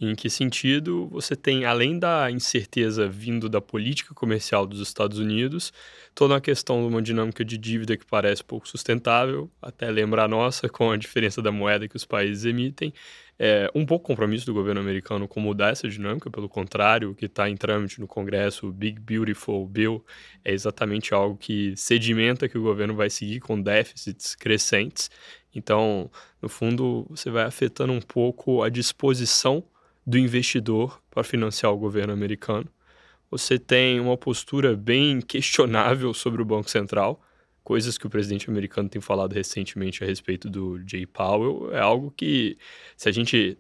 Speaker 3: Em que sentido você tem, além da incerteza vindo da política comercial dos Estados Unidos, toda uma questão de uma dinâmica de dívida que parece pouco sustentável, até lembrar a nossa, com a diferença da moeda que os países emitem, um pouco compromisso do governo americano com mudar essa dinâmica, pelo contrário, o que está em trâmite no Congresso, o Big Beautiful Bill, é exatamente algo que sedimenta que o governo vai seguir com déficits crescentes. Então, no fundo, você vai afetando um pouco a disposição do investidor para financiar o governo americano. Você tem uma postura bem questionável sobre o Banco Central, coisas que o presidente americano tem falado recentemente a respeito do Jay Powell. É algo que, se a gente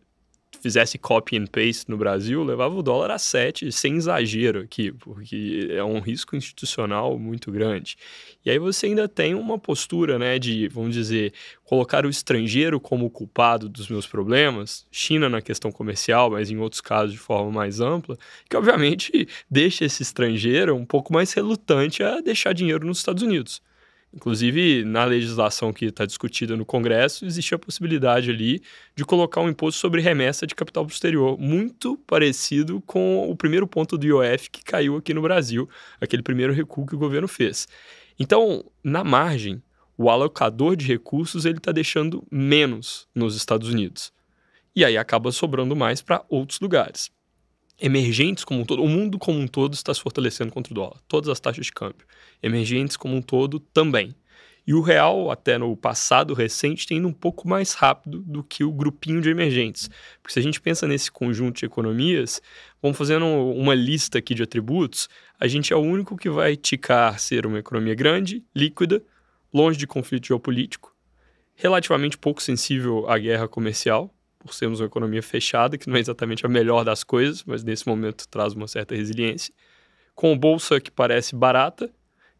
Speaker 3: fizesse copy and paste no Brasil, levava o dólar a 7, sem exagero aqui, porque é um risco institucional muito grande. E aí você ainda tem uma postura, né, de, vamos dizer, colocar o estrangeiro como culpado dos meus problemas, China na questão comercial, mas em outros casos de forma mais ampla, que obviamente deixa esse estrangeiro um pouco mais relutante a deixar dinheiro nos Estados Unidos. Inclusive, na legislação que está discutida no Congresso, existe a possibilidade ali de colocar um imposto sobre remessa de capital pro exterior, muito parecido com o primeiro ponto do IOF que caiu aqui no Brasil, aquele primeiro recuo que o governo fez. Então, na margem, o alocador de recursos está deixando menos nos Estados Unidos. E aí acaba sobrando mais para outros lugares. Emergentes como um todo, o mundo como um todo está se fortalecendo contra o dólar, todas as taxas de câmbio. Emergentes como um todo também. E o real, até no passado recente, tem ido um pouco mais rápido do que o grupinho de emergentes. Porque se a gente pensa nesse conjunto de economias, vamos fazendo uma lista aqui de atributos, a gente é o único que vai ticar ser uma economia grande, líquida, longe de conflito geopolítico, relativamente pouco sensível à guerra comercial, por sermos uma economia fechada, que não é exatamente a melhor das coisas, mas nesse momento traz uma certa resiliência, com bolsa que parece barata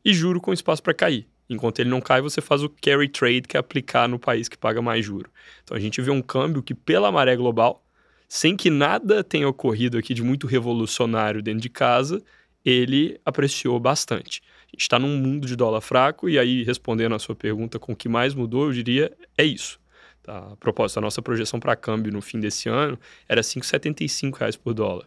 Speaker 3: e juro com espaço para cair. Enquanto ele não cai, você faz o carry trade, que é aplicar no país que paga mais juro. Então a gente vê um câmbio que, pela maré global, sem que nada tenha ocorrido aqui de muito revolucionário dentro de casa, ele apreciou bastante. A gente está num mundo de dólar fraco, e aí, respondendo a sua pergunta com o que mais mudou, eu diria, é isso. Tá? A propósito, a nossa projeção para câmbio no fim desse ano era R$ 5,75 por dólar.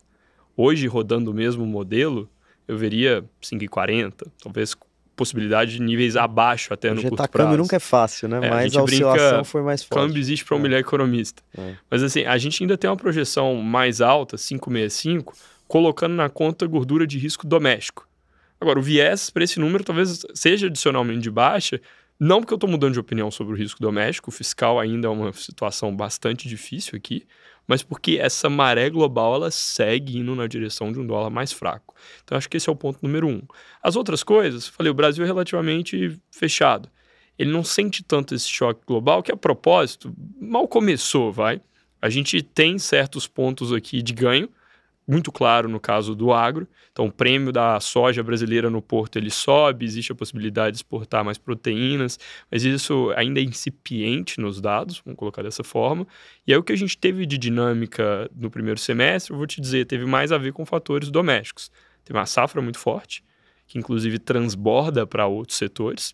Speaker 3: Hoje, rodando o mesmo modelo, eu veria R$ 5,40, talvez possibilidade de níveis abaixo até no curto prazo.
Speaker 1: Câmbio nunca é fácil, né? Mas a oscilação foi mais forte.
Speaker 3: Câmbio existe para o melhor economista. Mas assim, a gente ainda tem uma projeção mais alta, 5,65, colocando na conta gordura de risco doméstico. Agora, o viés para esse número talvez seja adicionalmente de baixa, não porque eu estou mudando de opinião sobre o risco doméstico, o fiscal ainda é uma situação bastante difícil aqui, mas porque essa maré global ela segue indo na direção de um dólar mais fraco. Então, acho que esse é o ponto número 1. As outras coisas, falei, o Brasil é relativamente fechado. Ele não sente tanto esse choque global, que a propósito, mal começou, vai. A gente tem certos pontos aqui de ganho, muito claro no caso do agro. Então, o prêmio da soja brasileira no porto ele sobe, existe a possibilidade de exportar mais proteínas, mas isso ainda é incipiente nos dados, vamos colocar dessa forma. E aí o que a gente teve de dinâmica no primeiro semestre, eu vou te dizer, teve mais a ver com fatores domésticos. Teve uma safra muito forte, que inclusive transborda para outros setores.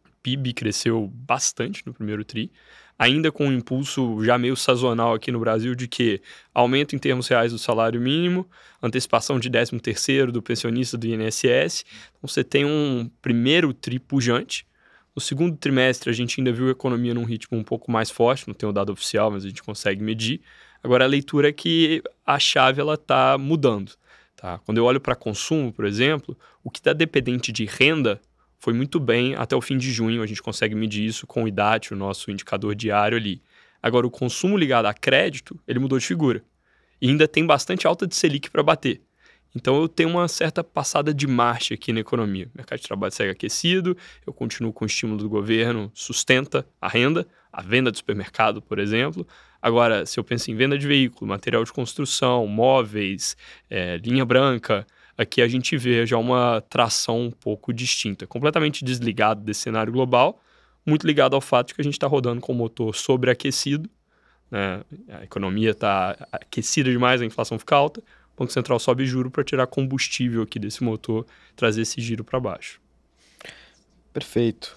Speaker 3: O PIB cresceu bastante no primeiro tri, ainda com um impulso já meio sazonal aqui no Brasil de que aumento em termos reais do salário mínimo, antecipação de 13º do pensionista do INSS. Então você tem um primeiro tri pujante. No segundo trimestre a gente ainda viu a economia num ritmo um pouco mais forte, não tem o dado oficial, mas a gente consegue medir. Agora a leitura é que a chave está mudando. Tá? Quando eu olho para consumo, por exemplo, o que está dependente de renda foi muito bem até o fim de junho, a gente consegue medir isso com o IDAT, o nosso indicador diário ali. Agora, o consumo ligado a crédito, ele mudou de figura. E ainda tem bastante alta de Selic para bater. Então, eu tenho uma certa passada de marcha aqui na economia. O mercado de trabalho segue aquecido, eu continuo com o estímulo do governo, sustenta a renda, a venda de supermercado, por exemplo. Agora, se eu penso em venda de veículo, material de construção, móveis, linha branca, aqui a gente vê já uma tração um pouco distinta, completamente desligado desse cenário global, muito ligado ao fato de que a gente está rodando com o motor sobreaquecido, né? A economia está aquecida demais, a inflação fica alta, o Banco Central sobe juro para tirar combustível aqui desse motor, trazer esse giro para baixo.
Speaker 1: Perfeito.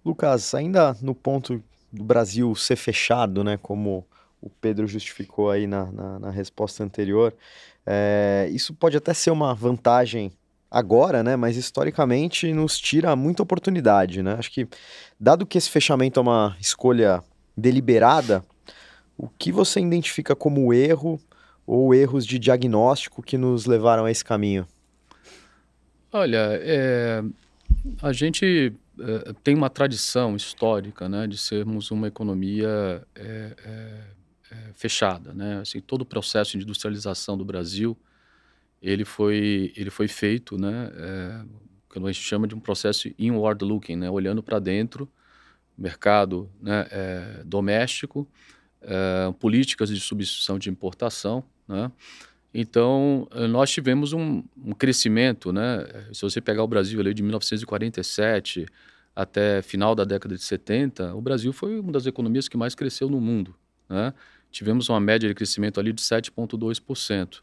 Speaker 1: Lucas, ainda no ponto do Brasil ser fechado, né, como o Pedro justificou aí na resposta anterior, isso pode até ser uma vantagem agora, né? Mas historicamente nos tira muita oportunidade, né? Acho que, dado que esse fechamento é uma escolha deliberada, o que você identifica como erro ou erros de diagnóstico que nos levaram a esse caminho?
Speaker 2: Olha, a gente tem uma tradição histórica, né, de sermos uma economia fechada, né? Assim, todo o processo de industrialização do Brasil, ele foi feito, né, que a gente chama de um processo inward looking, né, olhando para dentro, mercado, né, doméstico, políticas de substituição de importação, né? Então, nós tivemos um crescimento, né? Se você pegar o Brasil ali de 1947 até final da década de 70, o Brasil foi uma das economias que mais cresceu no mundo, né? Tivemos uma média de crescimento ali de 7,2%.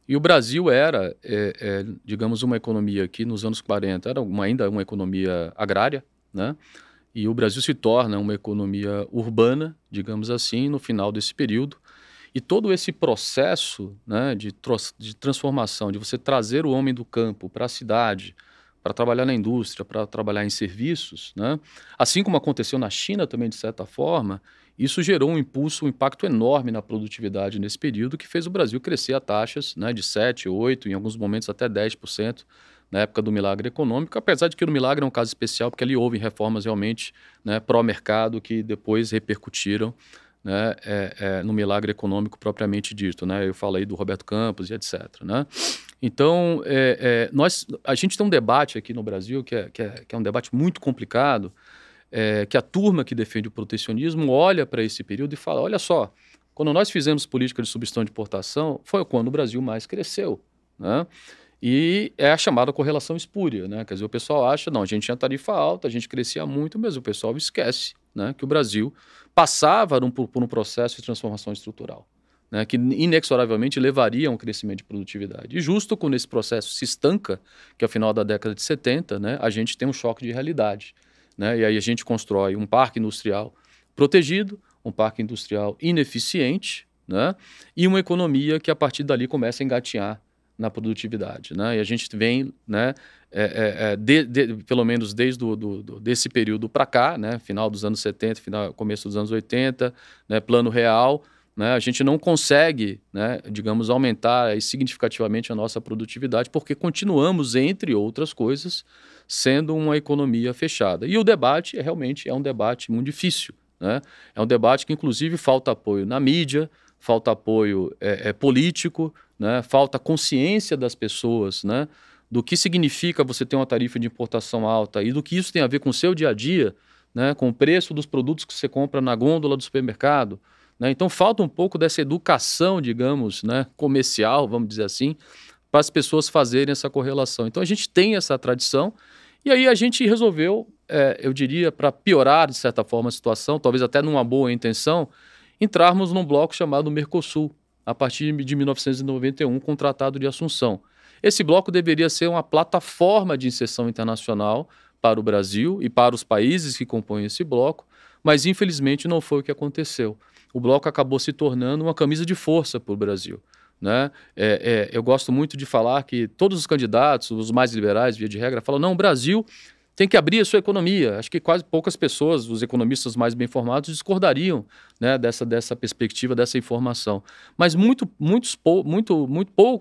Speaker 2: E o Brasil era, digamos, uma economia que nos anos 40 era ainda uma economia agrária, né? E o Brasil se torna uma economia urbana, digamos assim, no final desse período. E todo esse processo, né, de transformação, de você trazer o homem do campo para a cidade, para trabalhar na indústria, para trabalhar em serviços, né, assim como aconteceu na China também, de certa forma, isso gerou um impacto enorme na produtividade nesse período, que fez o Brasil crescer a taxas, né, de 7%, 8%, em alguns momentos até 10% na época do milagre econômico, apesar de que o milagre é um caso especial, porque ali houve reformas realmente, né, pró-mercado que depois repercutiram, né, no milagre econômico propriamente dito, né? Eu falei do Roberto Campos e etc. Né? Então, a gente tem um debate aqui no Brasil que é um debate muito complicado, que a turma que defende o protecionismo olha para esse período e fala, olha só, quando nós fizemos política de substituição de importação, foi quando o Brasil mais cresceu, né? E é a chamada correlação espúria, né? Quer dizer, o pessoal acha, não, a gente tinha tarifa alta, a gente crescia muito, mas o pessoal esquece, né, que o Brasil passava por um processo de transformação estrutural, né, que inexoravelmente levaria a um crescimento de produtividade. E justo quando esse processo se estanca, que é o final da década de 70, né, a gente tem um choque de realidade, né? E aí a gente constrói um parque industrial protegido, um parque industrial ineficiente, né, e uma economia que a partir dali começa a engatinhar na produtividade, né? E a gente vem, né, pelo menos desde desse período para cá, né, final dos anos 70, começo dos anos 80, né, plano real, né, a gente não consegue, né, digamos, aumentar significativamente a nossa produtividade porque continuamos, entre outras coisas, sendo uma economia fechada. E o debate realmente é um debate muito difícil, né? É um debate que, inclusive, falta apoio na mídia, falta apoio político, né? Falta consciência das pessoas, né, do que significa você ter uma tarifa de importação alta e do que isso tem a ver com o seu dia a dia, né, com o preço dos produtos que você compra na gôndola do supermercado, né? Então falta um pouco dessa educação, digamos, né, comercial, vamos dizer assim, para as pessoas fazerem essa correlação. Então a gente tem essa tradição e aí a gente resolveu, eu diria, para piorar de certa forma a situação, talvez até numa boa intenção, entrarmos num bloco chamado Mercosul, a partir de 1991, com o Tratado de Assunção. Esse bloco deveria ser uma plataforma de inserção internacional para o Brasil e para os países que compõem esse bloco, mas infelizmente não foi o que aconteceu. O bloco acabou se tornando uma camisa de força para o Brasil, né? Eu gosto muito de falar que todos os candidatos, os mais liberais, via de regra, falam, não, o Brasil tem que abrir a sua economia. Acho que quase poucas pessoas, os economistas mais bem informados, discordariam, né, dessa perspectiva, dessa informação. Mas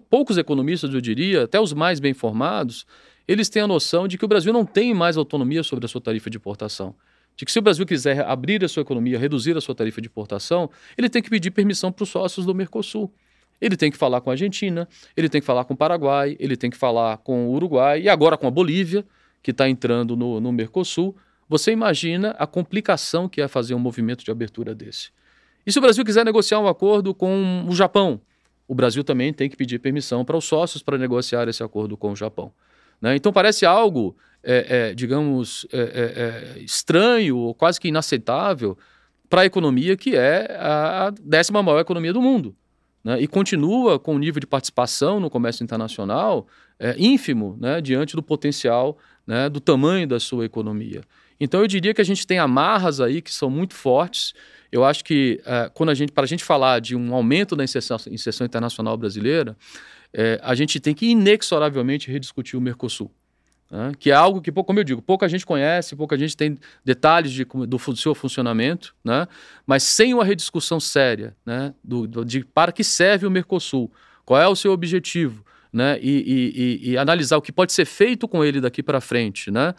Speaker 2: poucos economistas, eu diria, até os mais bem informados, eles têm a noção de que o Brasil não tem mais autonomia sobre a sua tarifa de importação. De que se o Brasil quiser abrir a sua economia, reduzir a sua tarifa de importação, ele tem que pedir permissão para os sócios do Mercosul. Ele tem que falar com a Argentina, ele tem que falar com o Paraguai, ele tem que falar com o Uruguai e agora com a Bolívia, que está entrando no Mercosul. Você imagina a complicação que é fazer um movimento de abertura desse. E se o Brasil quiser negociar um acordo com o Japão, o Brasil também tem que pedir permissão para os sócios para negociar esse acordo com o Japão, né? Então parece algo, digamos, estranho ou quase que inaceitável para a economia que é a 10ª maior economia do mundo, né? E continua com um nível de participação no comércio internacional ínfimo, né, diante do potencial, né, do tamanho da sua economia. Então eu diria que a gente tem amarras aí que são muito fortes. Eu acho que para a gente falar de um aumento da inserção internacional brasileira, a gente tem que inexoravelmente rediscutir o Mercosul, né, que é algo que, como eu digo, pouca gente conhece, pouca gente tem detalhes do seu funcionamento, né, mas sem uma rediscussão séria, né, para que serve o Mercosul, qual é o seu objetivo, né, e analisar o que pode ser feito com ele daqui para frente, né,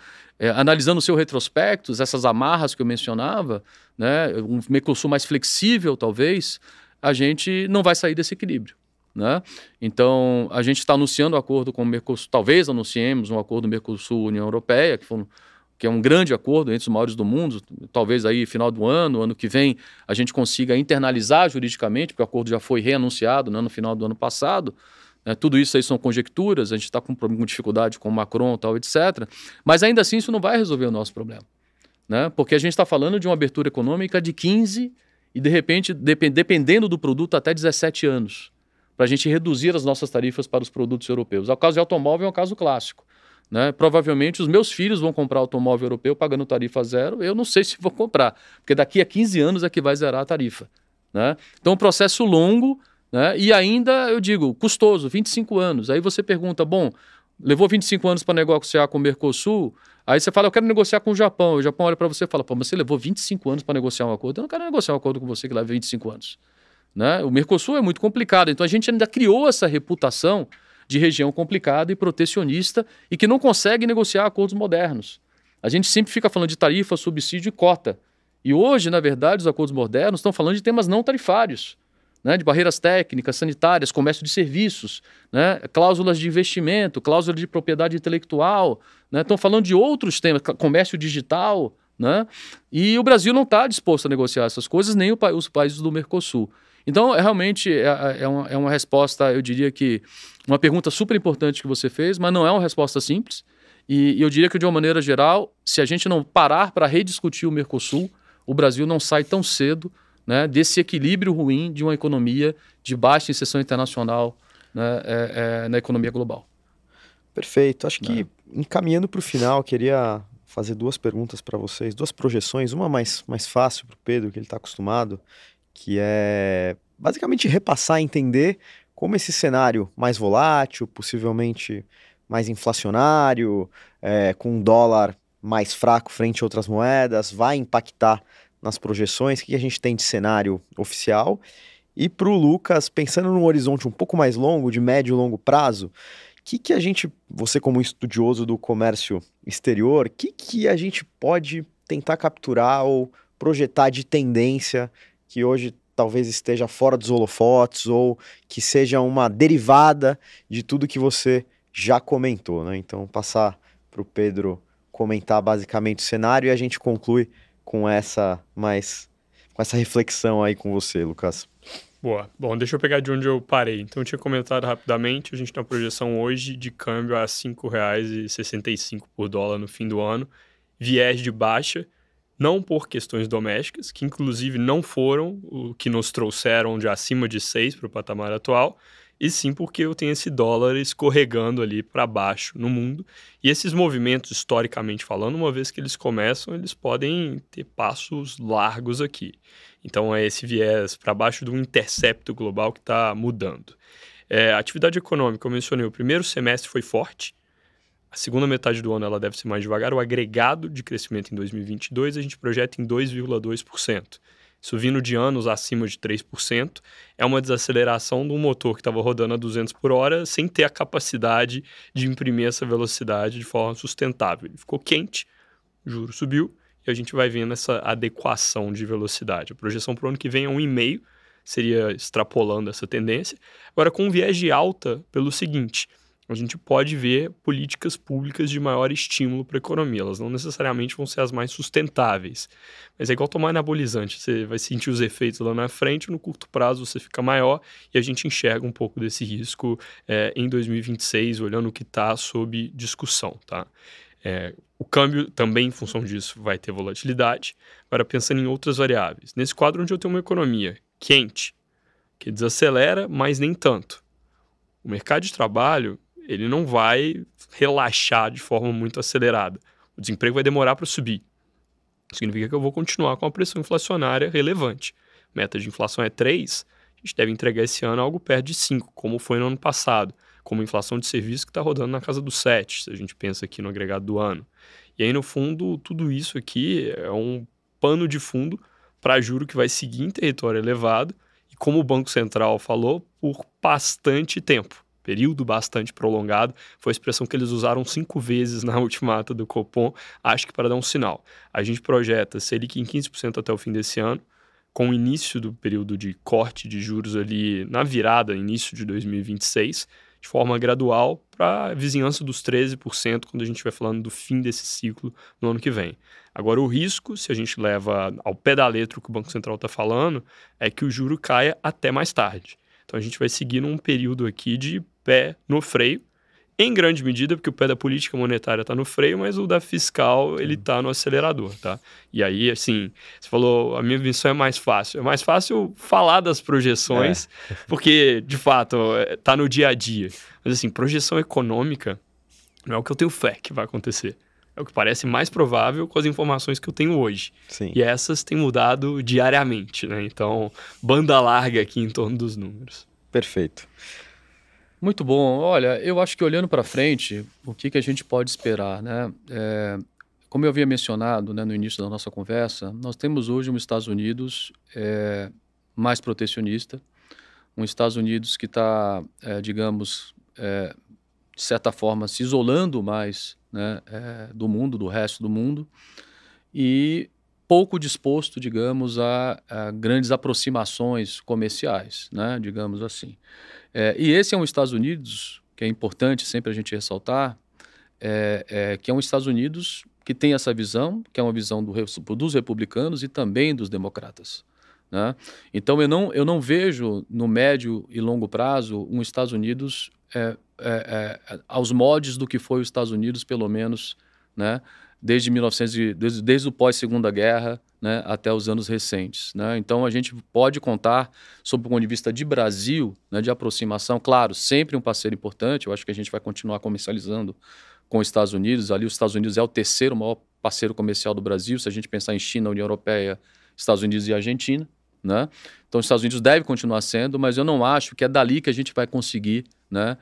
Speaker 2: analisando o seu retrospectos, essas amarras que eu mencionava, né, um Mercosul mais flexível talvez, a gente não vai sair desse equilíbrio, né? Então a gente está anunciando um acordo com o Mercosul, talvez anunciemos um acordo Mercosul-União Europeia, que é um grande acordo entre os maiores do mundo, talvez aí final do ano que vem a gente consiga internalizar juridicamente, porque o acordo já foi reanunciado, né, no final do ano passado. Tudo isso aí são conjecturas, a gente está com dificuldade com o Macron, tal, etc. Mas ainda assim isso não vai resolver o nosso problema, né? Porque a gente está falando de uma abertura econômica de 15 e de repente, dependendo do produto, até 17 anos, para a gente reduzir as nossas tarifas para os produtos europeus. O caso de automóvel é um caso clássico, né? Provavelmente os meus filhos vão comprar automóvel europeu pagando tarifa zero, eu não sei se vou comprar, porque daqui a 15 anos é que vai zerar a tarifa, né? Então um processo longo, né? E ainda, eu digo, custoso, 25 anos. Aí você pergunta, bom, levou 25 anos para negociar com o Mercosul, aí você fala, eu quero negociar com o Japão olha para você e fala, pô, mas você levou 25 anos para negociar um acordo, eu não quero negociar um acordo com você que leva 25 anos. Né? O Mercosul é muito complicado, então a gente ainda criou essa reputação de região complicada e protecionista e que não consegue negociar acordos modernos. A gente sempre fica falando de tarifa, subsídio e cota. E hoje, na verdade, os acordos modernos estão falando de temas não tarifários, né, de barreiras técnicas, sanitárias, comércio de serviços, né, cláusulas de investimento, cláusula de propriedade intelectual, né, estão falando de outros temas, comércio digital, né, e o Brasil não está disposto a negociar essas coisas, nem os países do Mercosul. Então, realmente, é uma resposta, eu diria que, uma pergunta super importante que você fez, mas não é uma resposta simples. E eu diria que, de uma maneira geral, se a gente não parar para rediscutir o Mercosul, o Brasil não sai tão cedo, né, desse equilíbrio ruim de uma economia de baixa inserção internacional, né, na economia global.
Speaker 1: Perfeito. Acho que, encaminhando para o final, queria fazer 2 perguntas para vocês, 2 projeções, uma mais fácil para o Pedro, que ele está acostumado, que é basicamente repassar e entender como esse cenário mais volátil, possivelmente mais inflacionário, com um dólar mais fraco frente a outras moedas, vai impactar nas projeções, o que a gente tem de cenário oficial. E para o Lucas, pensando num horizonte um pouco mais longo, de médio e longo prazo, que a gente, você como estudioso do comércio exterior, que a gente pode tentar capturar ou projetar de tendência que hoje talvez esteja fora dos holofotes ou que seja uma derivada de tudo que você já comentou, né? Então, passar para o Pedro comentar basicamente o cenário e a gente conclui com essa reflexão aí com você, Lucas.
Speaker 3: Boa. Bom, deixa eu pegar de onde eu parei. Então, eu tinha comentado rapidamente, a gente tem uma projeção hoje de câmbio a R$ 5,65 por dólar no fim do ano, viés de baixa, não por questões domésticas, que inclusive não foram o que nos trouxeram de acima de 6 para o patamar atual, e sim porque eu tenho esse dólar escorregando ali para baixo no mundo. E esses movimentos, historicamente falando, uma vez que eles começam, eles podem ter passos largos aqui. Então é esse viés para baixo do intercepto global que está mudando. A atividade econômica, eu mencionei, o primeiro semestre foi forte, a segunda metade do ano ela deve ser mais devagar, o agregado de crescimento em 2022 a gente projeta em 2,2%. Isso vindo de anos acima de 3%, é uma desaceleração de um motor que estava rodando a 200 por hora sem ter a capacidade de imprimir essa velocidade de forma sustentável. Ele ficou quente, o juro subiu e a gente vai vendo essa adequação de velocidade. A projeção para o ano que vem é 1,5%, seria extrapolando essa tendência. Agora, com um viés de alta, pelo seguinte, a gente pode ver políticas públicas de maior estímulo para a economia. Elas não necessariamente vão ser as mais sustentáveis. Mas é igual tomar anabolizante. Você vai sentir os efeitos lá na frente, no curto prazo você fica maior e a gente enxerga um pouco desse risco em 2026, olhando o que está sob discussão. Tá? O câmbio também, em função disso, vai ter volatilidade. Agora, pensando em outras variáveis. Nesse quadro onde eu tenho uma economia quente, que desacelera, mas nem tanto. O mercado de trabalho ele não vai relaxar de forma muito acelerada. O desemprego vai demorar para subir. Significa que eu vou continuar com a pressão inflacionária relevante. Meta de inflação é 3, a gente deve entregar esse ano algo perto de 5, como foi no ano passado, como inflação de serviço que está rodando na casa dos 7, se a gente pensa aqui no agregado do ano. E aí, no fundo, tudo isso aqui é um pano de fundo para juro que vai seguir em território elevado e, como o Banco Central falou, por bastante tempo. Período bastante prolongado, foi a expressão que eles usaram 5 vezes na última ata do Copom, acho que para dar um sinal. A gente projeta Selic em 15% até o fim desse ano, com o início do período de corte de juros ali na virada, início de 2026, de forma gradual para a vizinhança dos 13% quando a gente estiver falando do fim desse ciclo no ano que vem. Agora, o risco, se a gente leva ao pé da letra o que o Banco Central está falando, é que o juro caia até mais tarde. Então, a gente vai seguir num período aqui de pé no freio, em grande medida, porque o pé da política monetária está no freio, mas o da fiscal, ele está no acelerador, tá? E aí, assim, você falou, a minha missão é mais fácil. É mais fácil falar das projeções, porque, de fato, está no dia a dia. Mas, assim, projeção econômica não é o que eu tenho fé que vai acontecer. É o que parece mais provável com as informações que eu tenho hoje.
Speaker 1: Sim.
Speaker 3: E essas têm mudado diariamente, né? Então, banda larga aqui em torno dos números.
Speaker 1: Perfeito.
Speaker 2: Muito bom. Olha, eu acho que olhando para frente, o que a gente pode esperar, né? Como eu havia mencionado, né, no início da nossa conversa, nós temos hoje um Estados Unidos mais protecionista, um Estados Unidos que está, digamos, de certa forma, se isolando mais, né, do mundo, do resto do mundo, e pouco disposto, digamos, a grandes aproximações comerciais, né, digamos assim. E esse é um Estados Unidos, que é importante sempre a gente ressaltar, que é um Estados Unidos que tem essa visão, que é uma visão dos republicanos e também dos democratas, né? Então eu não vejo no médio e longo prazo um Estados Unidos aos moldes do que foi os Estados Unidos, pelo menos, né, desde o pós-Segunda Guerra, né, até os anos recentes, né? Então a gente pode contar, sob o ponto de vista de Brasil, né, de aproximação, claro, sempre um parceiro importante. Eu acho que a gente vai continuar comercializando com os Estados Unidos. Ali os Estados Unidos é o terceiro maior parceiro comercial do Brasil, se a gente pensar em China, União Europeia, Estados Unidos e Argentina, né? Então os Estados Unidos deve continuar sendo, mas eu não acho que é dali que a gente vai conseguir, né,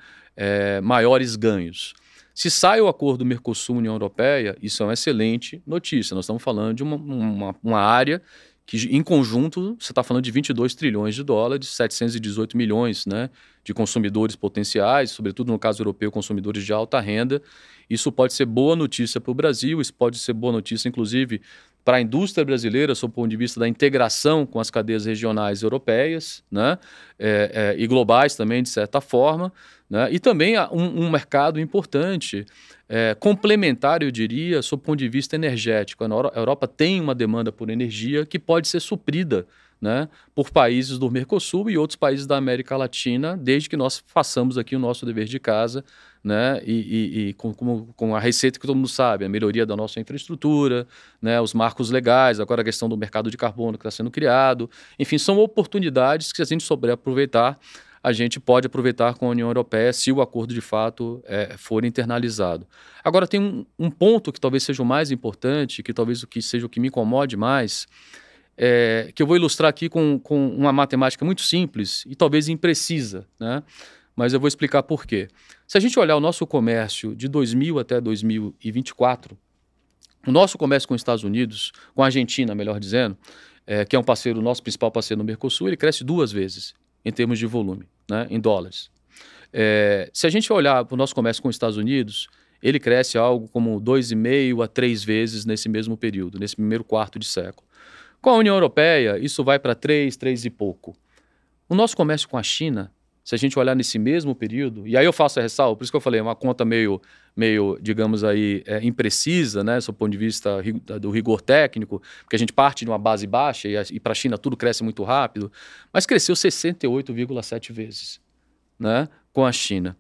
Speaker 2: maiores ganhos. Se sai o acordo Mercosul-União Europeia, isso é uma excelente notícia. Nós estamos falando de uma área que, em conjunto, você está falando de 22 trilhões de dólares, 718 milhões, né, de consumidores potenciais, sobretudo no caso europeu, consumidores de alta renda. Isso pode ser boa notícia para o Brasil, isso pode ser boa notícia, inclusive, para a indústria brasileira, sob o ponto de vista da integração com as cadeias regionais europeias, né, e globais também, de certa forma, né, e também um mercado importante, complementar, eu diria, sob o ponto de vista energético. A Europa tem uma demanda por energia que pode ser suprida, né, por países do Mercosul e outros países da América Latina, desde que nós façamos aqui o nosso dever de casa, né, e com a receita que todo mundo sabe, a melhoria da nossa infraestrutura, né, os marcos legais, agora a questão do mercado de carbono que está sendo criado. Enfim, são oportunidades que, se a gente souber aproveitar, a gente pode aproveitar com a União Europeia se o acordo de fato for internalizado. Agora, tem um ponto que talvez seja o mais importante, que talvez seja o que me incomode mais, que eu vou ilustrar aqui com uma matemática muito simples e talvez imprecisa, né? Mas eu vou explicar por quê. Se a gente olhar o nosso comércio de 2000 até 2024, o nosso comércio com os Estados Unidos, com a Argentina, melhor dizendo, que é um parceiro, nosso principal parceiro no Mercosul, ele cresce 2 vezes em termos de volume, né, em dólares. Se a gente olhar para o nosso comércio com os Estados Unidos, ele cresce algo como 2,5 a 3 vezes nesse mesmo período, nesse primeiro quarto de século. Com a União Europeia, isso vai para 3 e pouco. O nosso comércio com a China, se a gente olhar nesse mesmo período, e aí eu faço a ressalva, por isso que eu falei, é uma conta meio digamos aí, imprecisa, né, do ponto de vista do rigor técnico, porque a gente parte de uma base baixa e para a China tudo cresce muito rápido, mas cresceu 68,7 vezes, né, com a China.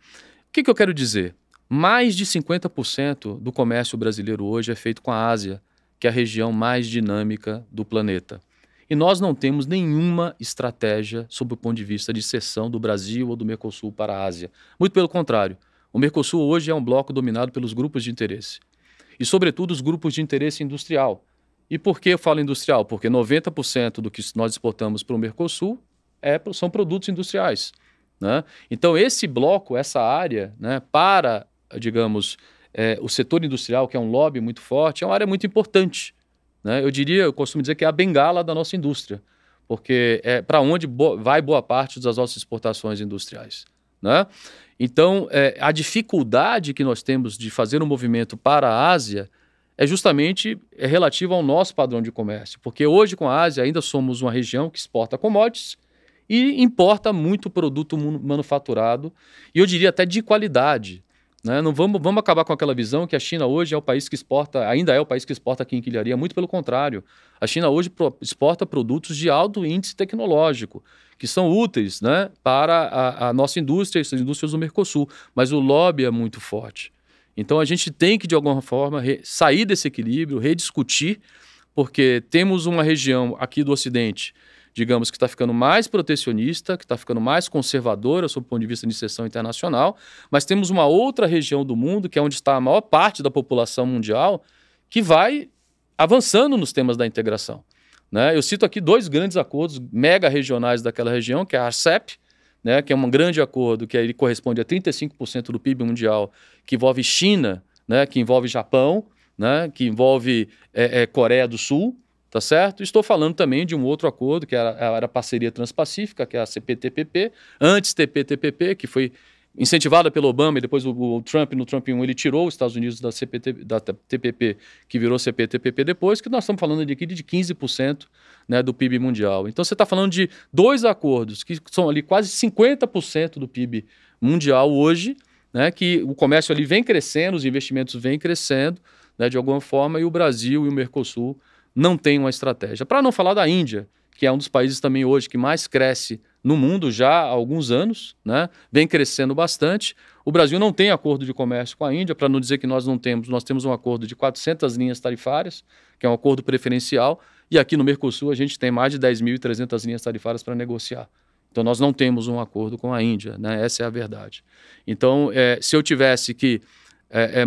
Speaker 2: O que eu quero dizer? Mais de 50% do comércio brasileiro hoje é feito com a Ásia, que é a região mais dinâmica do planeta. E nós não temos nenhuma estratégia sob o ponto de vista de cessão do Brasil ou do Mercosul para a Ásia. Muito pelo contrário. O Mercosul hoje é um bloco dominado pelos grupos de interesse. E, sobretudo, os grupos de interesse industrial. E por que eu falo industrial? Porque 90% do que nós exportamos para o Mercosul são produtos industriais, né? Então, esse bloco, essa área, né, para, digamos, o setor industrial, que é um lobby muito forte, é uma área muito importante, né? Eu costumo dizer que é a bengala da nossa indústria, porque é para onde vai boa parte das nossas exportações industriais, né? Então, a dificuldade que nós temos de fazer um movimento para a Ásia é justamente relativa ao nosso padrão de comércio, porque hoje com a Ásia ainda somos uma região que exporta commodities e importa muito produto manufaturado, e eu diria até de qualidade, né? Não vamos acabar com aquela visão que a China hoje é o país que exporta, ainda é o país que exporta quinquilharia, muito pelo contrário. A China hoje exporta produtos de alto índice tecnológico, que são úteis, né, para a nossa indústria e as indústrias do Mercosul, mas o lobby é muito forte. Então a gente tem que, de alguma forma, sair desse equilíbrio, rediscutir, porque temos uma região aqui do Ocidente, digamos, que está ficando mais protecionista, que está ficando mais conservadora sob o ponto de vista de inserção internacional, mas temos uma outra região do mundo, que é onde está a maior parte da população mundial, que vai avançando nos temas da integração, né? Eu cito aqui 2 grandes acordos mega regionais daquela região, que é a RCEP, né, que é um grande acordo que ele corresponde a 35% do PIB mundial, que envolve China, né, que envolve Japão, né, que envolve Coreia do Sul, tá certo? Estou falando também de um outro acordo, que era a parceria transpacífica, que é a CPTPP, antes TPTPP, que foi incentivada pelo Obama e depois o Trump, no Trump 1, ele tirou os Estados Unidos da TPP, que virou CPTPP depois, que nós estamos falando aqui de 15%, né, do PIB mundial. Então você está falando de 2 acordos, que são ali quase 50% do PIB mundial hoje, né, que o comércio ali vem crescendo, os investimentos vêm crescendo, né, de alguma forma, e o Brasil e o Mercosul não têm uma estratégia. Para não falar da Índia, que é um dos países também hoje que mais cresce no mundo já há alguns anos, né? Vem crescendo bastante. O Brasil não tem acordo de comércio com a Índia, para não dizer que nós não temos. Nós temos um acordo de 400 linhas tarifárias, que é um acordo preferencial, e aqui no Mercosul a gente tem mais de 10.300 linhas tarifárias para negociar. Então nós não temos um acordo com a Índia, né? Essa é a verdade. Então, se eu tivesse que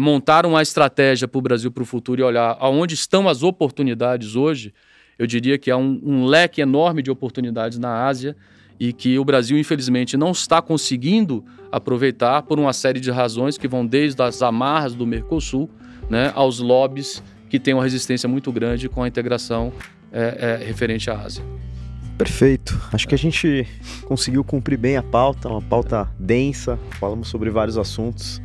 Speaker 2: montar uma estratégia para o Brasil para o futuro e olhar aonde estão as oportunidades hoje, eu diria que há um leque enorme de oportunidades na Ásia e que o Brasil, infelizmente, não está conseguindo aproveitar por uma série de razões que vão desde as amarras do Mercosul, né, aos lobbies que têm uma resistência muito grande com a integração referente à Ásia.
Speaker 1: Perfeito. Acho que a gente conseguiu cumprir bem a pauta, uma pauta densa, falamos sobre vários assuntos.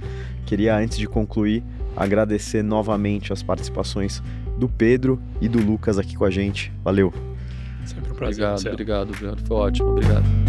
Speaker 1: Queria, antes de concluir, agradecer novamente as participações do Pedro e do Lucas aqui com a gente. Valeu.
Speaker 3: Sempre um prazer.
Speaker 2: Obrigado, Leandro. Foi ótimo. Obrigado.